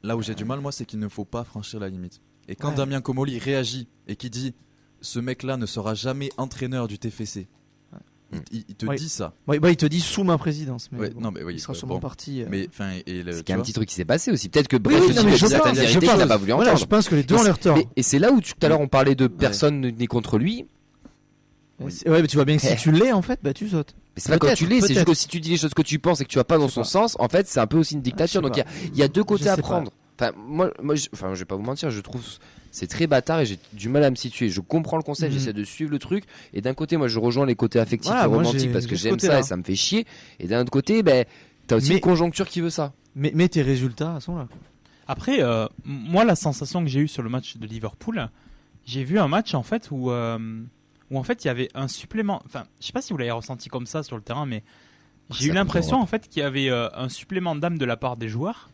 là où j'ai du mal, moi, c'est qu'il ne faut pas franchir la limite. Et quand Damien Comolli réagit et qui dit ce mec-là ne sera jamais entraîneur du TFC, il te dit ça. Il te dit sous ma présidence. Mais il sera sûrement parti. Mais c'est qu'il y a un petit truc qui s'est passé aussi. Peut-être que il n'a pas voulu entendre. Je pense que les deux ont leur tort. Et c'est là où tout à l'heure on parlait de personne n'est contre lui. Ouais, mais tu vois bien que si tu l'es en fait, tu sautes. Mais c'est pas quand tu l'es, c'est juste que si tu dis les choses que tu penses et que tu vas pas dans son sens, en fait, c'est un peu aussi une dictature. Donc il y a deux côtés à prendre. Enfin, moi, je vais pas vous mentir, je trouve c'est très bâtard et j'ai du mal à me situer. Je comprends le concept, j'essaie de suivre le truc. Et d'un côté, moi, je rejoins les côtés affectifs et romantiques parce que j'aime ça et ça me fait chier. Et d'un autre côté, t'as aussi une conjoncture qui veut ça. Mais tes résultats sont là. Après, moi, la sensation que j'ai eue sur le match de Liverpool, j'ai vu un match en fait où en fait il y avait un supplément. Enfin, je sais pas si vous l'avez ressenti comme ça sur le terrain, mais j'ai eu l'impression en fait qu'il y avait un supplément d'âme de la part des joueurs.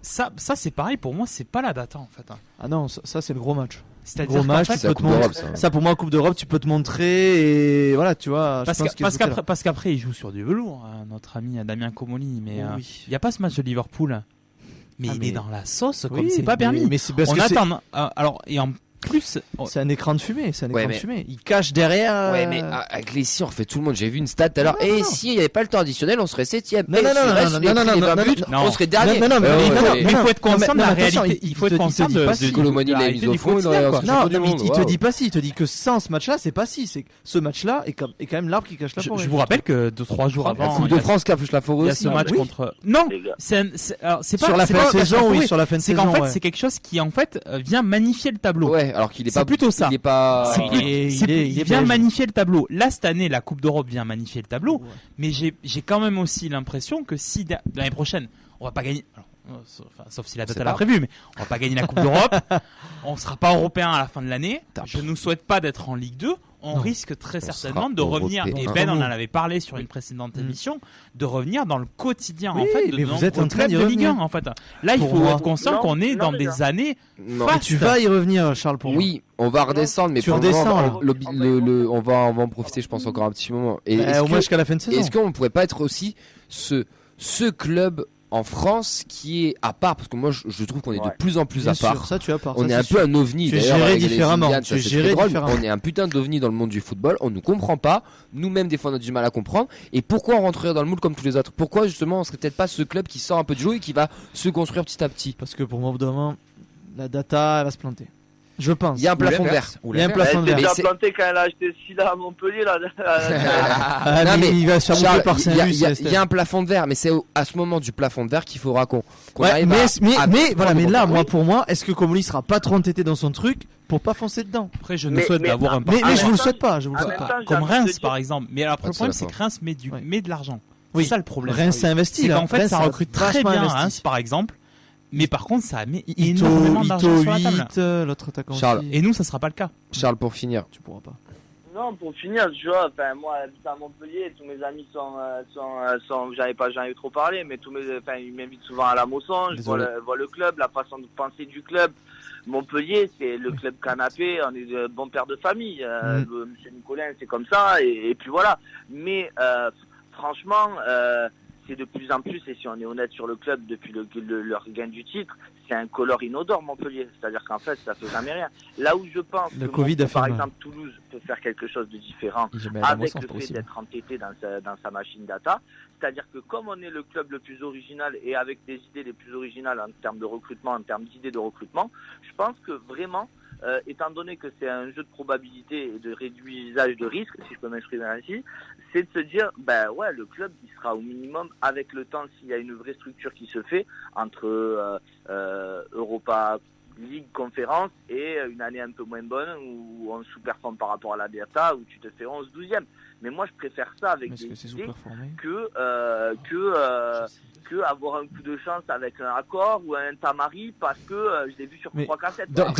Ça c'est pareil pour moi, c'est pas la data en fait. Ah non, ça c'est le gros match. C'est-à-dire gros match, tu peux te montrer. Ça pour moi, Coupe d'Europe, tu peux te montrer et voilà, tu vois. Parce qu'après il joue sur du velours, notre ami Damien Comolli, mais il y a pas ce match de Liverpool. Mais il est dans la sauce comme c'est pas permis. Mais c'est parce que attend. Alors et en plus, c'est un écran de fumée, Il cache derrière. Ouais, mais avec les si on refait tout le monde. J'ai vu une stat tout à l'heure. Et si il n'y avait pas le temps additionnel, on serait 7ème. Non, on serait dernier. Mais il faut être conscient de la réalité. Il faut être conscient de Colomani l'a mis au fond. Non, il te dit pas si. Il te dit que sans ce match-là, c'est pas si. C'est ce match-là est quand même l'arbre qui cache la forêt. Je vous rappelle que 2-3 jours avant, la Coupe de France cache la forêt aussi. Il y a ce match contre. Non, c'est pas sur la fin de saison. Oui, sur la fin de saison. C'est qu'en fait, c'est quelque chose qui en fait vient magnifier le tableau. Ouais, alors qu'il est pas plutôt ça. Il est pas. Il vient magnifier le tableau. Là, cette année, la Coupe d'Europe vient magnifier le tableau. Mais j'ai quand même aussi l'impression que si l'année prochaine, on va pas gagner. Sauf si la date l'a prévu, mais on va pas gagner la Coupe d'Europe. On sera pas européen à la fin de l'année. Je nous souhaite pas d'être en Ligue 2. On risque très certainement de revenir. Et Ben, on en avait parlé sur une précédente émission, de revenir dans le quotidien en fait de notre club de Ligue 1 en fait. Là, il faut être conscient qu'on est dans des années. Tu vas y revenir, Charles. Pour oui, on va redescendre, mais tu redescends. On va en profiter, je pense, encore un petit moment. Et au moins jusqu'à la fin de saison. Est-ce qu'on pourrait pas être aussi ce club en France qui est à part, parce que moi je trouve qu'on est de plus en plus à part. Ça, tu as part. On est un peu un ovni. Tu es géré différemment. On est un putain d'ovni dans le monde du football. On nous comprend pas. Nous-mêmes des fois on a du mal à comprendre. Et pourquoi on rentrerait dans le moule comme tous les autres? Pourquoi justement on serait peut-être pas ce club qui sort un peu de jeu et qui va se construire petit à petit? Parce que pour moi, au bout d'un moment, la data elle va se planter. Je pense. Il y a un plafond vert. Il y a un plafond vert. Elle s'est déjà planté quand elle a acheté Sida à Montpellier là. Non, mais il va se faire bouffer par Saint-Luc. Il y a un plafond de verre, mais c'est à ce moment du plafond de verre qu'il faudra qu'on arrive mais là, pour moi, est-ce que Comolli sera pas trop entêté dans son truc pour pas foncer dedans? Après, je ne souhaite d'avoir un mais je vous le souhaite pas. Comme Reims par exemple. Mais alors, le problème, c'est que Reims met de l'argent. C'est ça le problème. Reims s'investit. En fait, ça recrute très bien Reims par exemple. Mais par contre, ça met énormément d'argent sur la table. L'autre attaquant Charles. Et nous, ça sera pas le cas. Charles, pour finir. Tu pourras pas. Non, pour finir, tu vois, moi, j'habite à Montpellier, tous mes amis j'en ai trop parlé, mais ils m'invitent souvent à la Mosson, je vois le club, la façon de penser du club. Montpellier, c'est le club canapé, on est de bons pères de famille. Monsieur Nicolin, c'est comme ça, et puis voilà. Mais, franchement, c'est de plus en plus, et si on est honnête sur le club depuis leur gain du titre, c'est un color inodore Montpellier. C'est-à-dire qu'en fait, ça fait jamais rien. Là où je pense que par exemple Toulouse peut faire quelque chose de différent avec le fait d'être entêté dans sa machine data, c'est-à-dire que comme on est le club le plus original et avec des idées les plus originales en termes de recrutement, en termes d'idées de recrutement, je pense que vraiment, étant donné que c'est un jeu de probabilité et de réduisage de risque, si je peux m'exprimer ainsi, c'est de se dire, le club, il sera au minimum avec le temps s'il y a une vraie structure qui se fait entre Europa League conférence et une année un peu moins bonne où on sous-performe par rapport à la Bertha où tu te fais 11-12e. Mais moi, je préfère ça avec des idées que avoir un coup de chance avec un accord ou un tamari parce que je l'ai vu sur 3 cassettes. On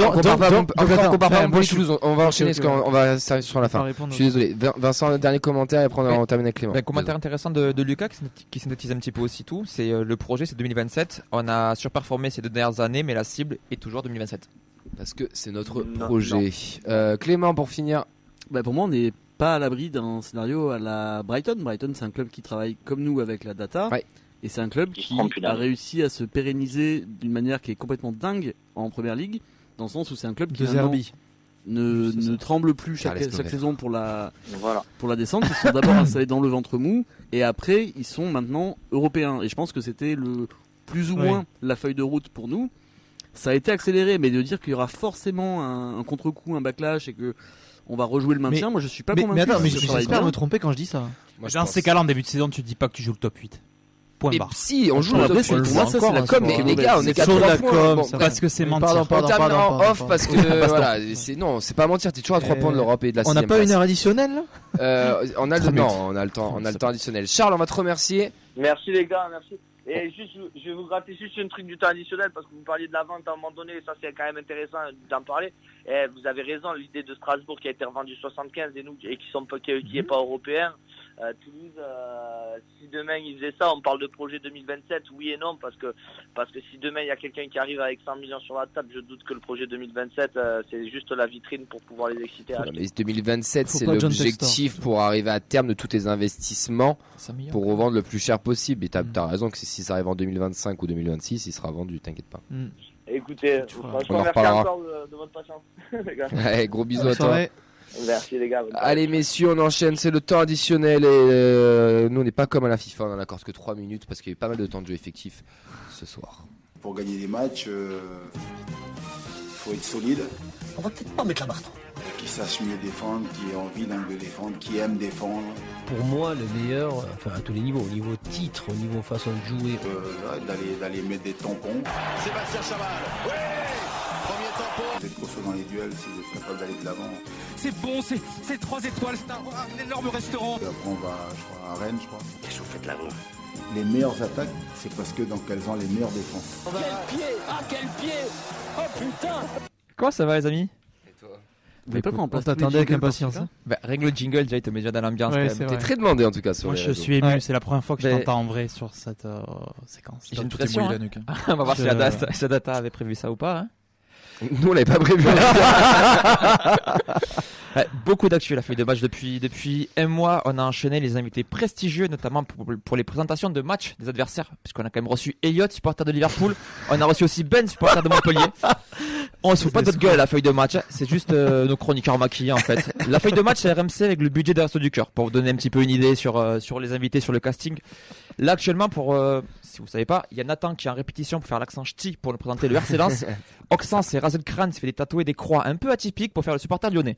va enchaîner parce qu'on va s'arrêter sur la fin. Je suis désolé. Vincent, dernier commentaire et après on termine avec Clément. Commentaire intéressant de Lucas qui synthétise un petit peu aussi tout. C'est le projet, c'est 2027. On a surperformé ces 2 dernières années, mais la cible est toujours 2027. Parce que c'est notre projet. Clément, pour finir. Pour moi, on n'est pas à l'abri d'un scénario à la Brighton. Brighton, c'est un club qui travaille comme nous avec la data. Ouais. Et c'est un club qui a réussi à se pérenniser d'une manière qui est complètement dingue en première ligue, dans le sens où c'est un club qui ne tremble plus chaque saison pour la descente. Ils sont d'abord installés dans le ventre mou et après ils sont maintenant européens. Et je pense que c'était plus ou moins la feuille de route pour nous. Ça a été accéléré, mais de dire qu'il y aura forcément un contre-coup, un backlash et que on va rejouer le maintien, moi je suis pas convaincu. Mais j'espère me tromper quand je dis ça. Dans ces cas-là, en début de saison, tu dis pas que tu joues le top 8. Et si on joue le top 8, c'est la com, les gars, on est qu'à 3 points. Parce que c'est mentir. On termine en off parce que voilà, c'est pas mentir, t'es toujours à 3 points de l'Europe et de la 6ème. On n'a pas une heure additionnelle là on a le temps additionnel. Charles, on va te remercier. Merci les gars, merci. Et juste, je vais vous gratter juste un truc du temps additionnel parce que vous parliez de la vente à un moment donné, et ça c'est quand même intéressant d'en parler. Et vous avez raison, l'idée de Strasbourg qui a été revendue 75 et nous et qui est pas européen. Toulouse, si demain ils faisaient ça, on parle de projet 2027, oui et non, parce que si demain il y a quelqu'un qui arrive avec 100 millions sur la table, je doute que le projet 2027 c'est juste la vitrine pour pouvoir les exciter. Mais 2027 c'est l'objectif pour arriver à terme de tous tes investissements pour revendre le plus cher possible. Et t'as raison que si ça arrive en 2025 ou 2026, il sera vendu, t'inquiète pas. Écoutez, franchement merci encore de votre patience. Ouais, gros bisous à toi. Merci les gars. Allez messieurs, on enchaîne, c'est le temps additionnel et nous on n'est pas comme à la FIFA, on n'accorde que 3 minutes parce qu'il y a eu pas mal de temps de jeu effectif ce soir. Pour gagner des matchs, faut être solide. On va peut-être pas mettre la barre. Qui sache mieux défendre, qui ait envie de défendre, qui aime défendre. Pour moi, le meilleur, à tous les niveaux, au niveau titre, au niveau façon de jouer. D'aller mettre des tampons. Sébastien Chaval, oui, premier tampon. Vous êtes costaud dans les duels si vous êtes capable d'aller de l'avant. C'est bon, c'est 3 étoiles, c'est un énorme restaurant. Et après on va, à Rennes, je crois. Qu'est-ce que vous faites là-bas ? Les meilleures attaques, c'est parce que donc elles ont les meilleures défenses. Quel pied ! Ah quel pied ! Oh putain ! Comment ça va les amis ? On t'attendait avec impatience. Règle le jingle, déjà il te met déjà dans l'ambiance. T'es très demandé en tout cas. Moi je suis ému, c'est la première fois que je t'entends en vrai sur cette séquence. J'ai une pression. On va voir si la data avait prévu ça ou pas. Nous on l'avait pas prévu. Beaucoup d'actu la feuille de match depuis un mois. On a enchaîné les invités prestigieux, notamment pour les présentations de matchs des adversaires, puisqu'on a quand même reçu Elliot, supporter de Liverpool. On a reçu aussi Ben, supporter de Montpellier. On se fout pas de notre gueule à la feuille de match, c'est juste nos chroniqueurs maquillés en fait. La feuille de match c'est RMC avec le budget des Restos du Cœur, pour vous donner un petit peu une idée sur les invités, sur le casting. Là actuellement, si vous savez pas, il y a Nathan qui est en répétition pour faire l'accent ch'ti pour nous présenter le RC Lens. Oxen c'est rasé le crâne, il fait des tatoués, des croix un peu atypiques pour faire le supporter lyonnais.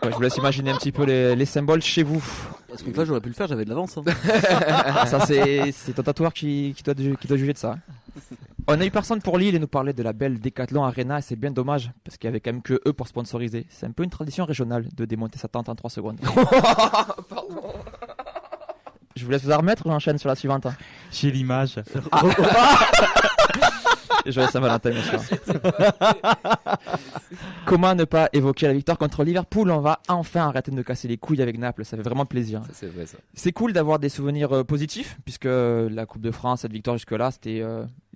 Ouais, je vous laisse imaginer un petit peu les symboles chez vous. Parce que là j'aurais pu le faire, j'avais de l'avance. Ça c'est ton tatoueur qui doit juger de ça. On a eu personne pour Lille et nous parler de la belle Decathlon Arena et c'est bien dommage parce qu'il y avait quand même que eux pour sponsoriser. C'est un peu une tradition régionale de démonter sa tente en 3 secondes. Pardon. Je vous laisse vous en remettre ou j'enchaîne sur la suivante. J'ai l'image. Joyeux Saint-Valentin, bien sûr. Comment ne pas évoquer la victoire contre Liverpool ? On va enfin arrêter de nous casser les couilles avec Naples, ça fait vraiment plaisir. Ça, c'est vrai, ça. C'est cool d'avoir des souvenirs positifs, puisque la Coupe de France, cette victoire jusque-là, c'était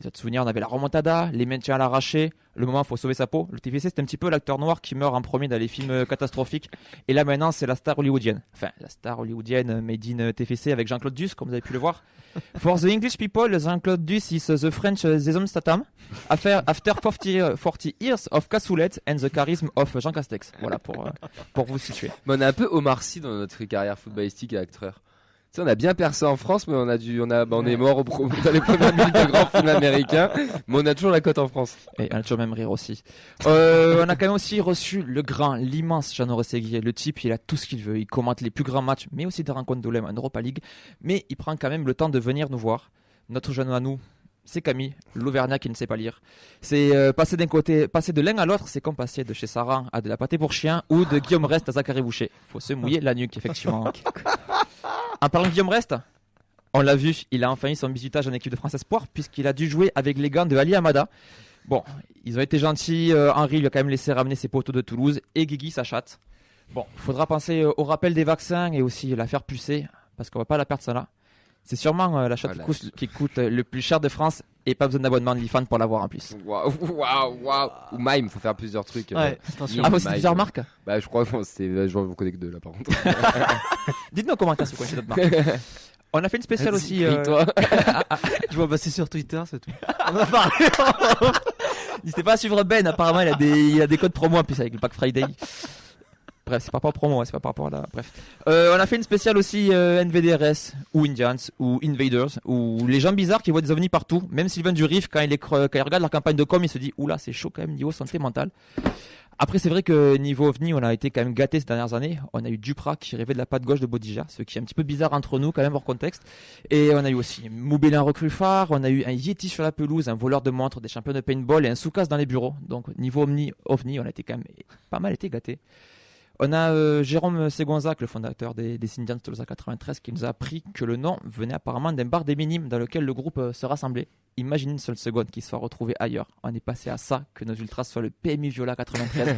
des souvenirs. On avait la remontada, les maintiens à l'arraché, le moment où il faut sauver sa peau. Le TFC, c'était un petit peu l'acteur noir qui meurt en premier dans les films catastrophiques. Et là maintenant, c'est la star hollywoodienne. Enfin, la star hollywoodienne made in TFC avec Jean-Claude Duss, comme vous avez pu le voir. For the English people, Jean-Claude Duss is the French Jason Statham. After 40 years of cassoulet and the charisme of Jean Castex. Voilà pour vous situer. Mais on a un peu Omar Sy dans notre carrière footballistique et acteur. Tu sais, on a bien percé en France, mais on est mort dans les premières minutes de grands films américains, mais on a toujours la cote en France. Et on a toujours même rire aussi. On a quand même aussi reçu le grand, l'immense Jeannot Rességuier. Le type, il a tout ce qu'il veut. Il commente les plus grands matchs, mais aussi des rencontres d'Olem en Europa League. Mais il prend quand même le temps de venir nous voir. Notre Jeannot à nous, c'est Camille, l'Auvergnat qui ne sait pas lire. C'est passer de l'un à l'autre, c'est comme passer de chez Sarah à de la pâté pour chien ou de Guillaume Rest à Zachary Boucher. Faut se mouiller la nuque, effectivement. En parlant de Guillaume Rest, on l'a vu, il a enfin eu son bisutage en équipe de France Espoir puisqu'il a dû jouer avec les gants de Ali Amada. Bon, ils ont été gentils, Henri lui a quand même laissé ramener ses poteaux de Toulouse et Guigui sa chatte. Bon, il faudra penser au rappel des vaccins et aussi la faire pucer parce qu'on va pas la perdre ça là. C'est sûrement la chatte qui coûte le plus cher de France et pas besoin d'abonnement de l'IFAN pour l'avoir en plus. Waouh. Ou Mime, faut faire plusieurs trucs. Ouais, attention. Ah, c'est plusieurs marques. Bah, je crois que je vous connais que deux là par contre. Dites-nous en commentaire si vous connaissez d'autres marques. On a fait une spéciale aussi. Toi. Je vois passer sur Twitter, c'est tout. On a parlé. N'hésitez pas à suivre Ben, apparemment il a des codes promo en plus avec le Black Friday. Bref, c'est pas par promo, c'est pas par rapport à la... Bref. On a fait une spéciale aussi NVDRS ou Indians ou Invaders ou les gens bizarres qui voient des ovnis partout. Même Sylvain Durif, quand il regarde leur campagne de com, il se dit oula, c'est chaud quand même niveau santé mentale. Après, c'est vrai que niveau ovni, on a été quand même gâtés ces dernières années. On a eu Duprat qui rêvait de la patte gauche de Bodija, ce qui est un petit peu bizarre entre nous quand même hors contexte. Et on a eu aussi Moubélin recrue phare, on a eu un Yeti sur la pelouse, un voleur de montres, des champions de paintball et un Soukas dans les bureaux. Donc niveau ovni, on a été quand même pas mal été gâtés. On a Jérôme Ségonzac, le fondateur des Indians Tolosa 93, qui nous a appris que le nom venait apparemment d'un bar des Minimes dans lequel le groupe se rassemblait. Imaginez une seule seconde qu'il soit retrouvé ailleurs. On est passé à ça, que nos ultras soient le PMU Viola 93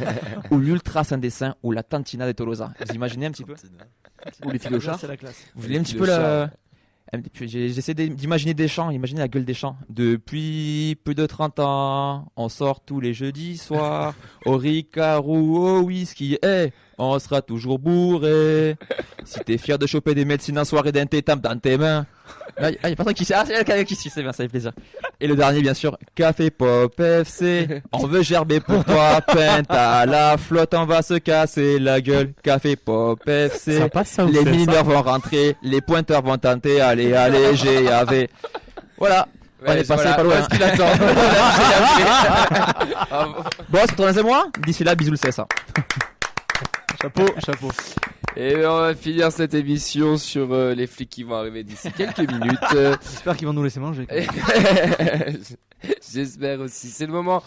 ou l'Ultra Saint-Dessin ou la Tantina de Tolosa. Vous imaginez un petit peu? Ou les Filochars. C'est la classe. Vous voulez un petit peu la... J'essaie d'imaginer Deschamps, imaginez la gueule Deschamps. Depuis plus de 30 ans, on sort tous les jeudis soirs au Ricard ou au whisky. On sera toujours bourré. Si t'es fier de choper des médecines en soirée d'un tétame dans tes mains. Il y a personne qui sait. Ah, c'est quelqu'un qui suit, c'est bien, ça fait plaisir. Et le dernier, bien sûr, Café Pop FC. On veut gerber pour toi, peinte à la flotte, on va se casser la gueule. Café Pop FC. Ça passe, ça, les mineurs vont rentrer, les pointeurs vont tenter, allez, GAV. Voilà. Ouais, on est passé pas loin. Est-ce qu'il attend? Bon, c'est ton 15e mois. D'ici là, bisous le CSA. Chapeau. Et on va finir cette émission sur les flics qui vont arriver d'ici quelques minutes. J'espère qu'ils vont nous laisser manger. J'espère aussi. C'est le moment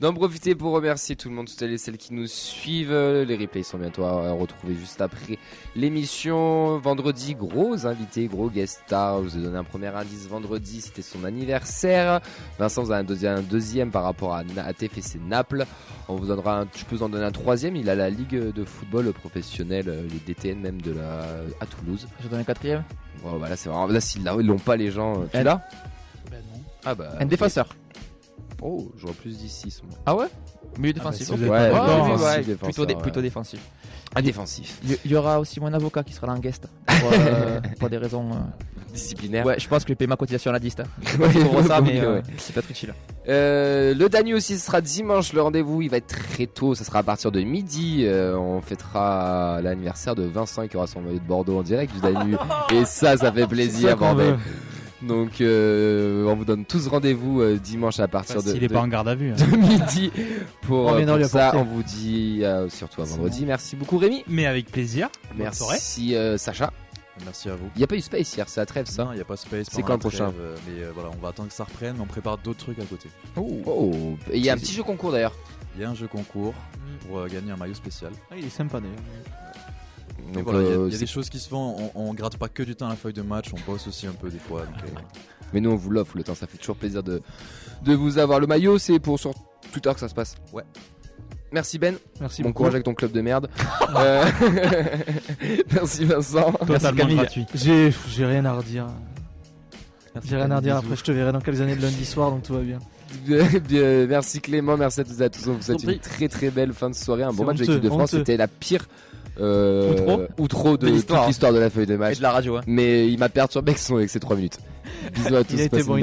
d'en profiter pour remercier tout le monde, toutes les celles qui nous suivent. Les replays sont bientôt à retrouver juste après l'émission. Vendredi, gros invité, gros guest star. Je vous ai donné un premier indice vendredi, c'était son anniversaire. Vincent vous a un deuxième par rapport à TFC Naples. On vous donnera je peux vous en donner un troisième. Il a la ligue de football professionnel, les DTN même à Toulouse. Je donne un quatrième. Bon, bah là c'est vraiment là s'ils l'ont pas les gens. Tu l'as? Ben non. Ah bah. Un défenseur. Oh, j'aurais plus dit 6. Ah ouais? Milieu défensif. Plutôt défensif. Ah, défensif. Il y aura aussi mon avocat qui sera là en guest pour des raisons disciplinaires. Ouais, je pense que je paye ma cotisation à la diste. C'est pas très chill. Le Danu aussi, ce sera dimanche le rendez-vous. Il va être très tôt, ça sera à partir de midi. On fêtera l'anniversaire de Vincent qui aura son maillot de Bordeaux en direct du Danu. Et ça fait plaisir, bordel. Donc on vous donne tous rendez-vous dimanche à partir de. S'il n'est pas en garde à vue. De midi pour ça. On vous dit surtout à vendredi. Merci beaucoup Rémi. Mais avec plaisir. Merci Sacha. Merci à vous. Il n'y a pas eu Space hier, c'est la trêve ça? Non, il n'y a pas Space. C'est quand le prochain? Mais voilà, on va attendre que ça reprenne, mais on prépare d'autres trucs à côté. Oh. Et il y a un petit jeu concours d'ailleurs. Il y a un jeu concours pour gagner un maillot spécial. Ah, il est sympa d'ailleurs. Donc il y a des choses qui se font, on gratte pas que du temps à la feuille de match, on bosse aussi un peu des fois. Donc, mais nous on vous l'offre le temps, ça fait toujours plaisir de vous avoir. Le maillot c'est pour sur Twitter que ça se passe. Ouais. Merci Ben. Merci bon beaucoup. Courage avec ton club de merde. Merci Vincent. Totalement gratuit. J'ai rien à redire. J'ai rien à redire, après je te verrai dans quelques années de lundi soir, donc tout va bien. Merci Clément, merci à tous et à tous. On vous souhaite une très très belle fin de soirée. Un bon match de l'équipe de France. C'était la pire outro de toute l'histoire de la feuille de match. Et de la radio. Mais il m'a perturbé avec ses 3 minutes. Bisous à tous. Il était bon.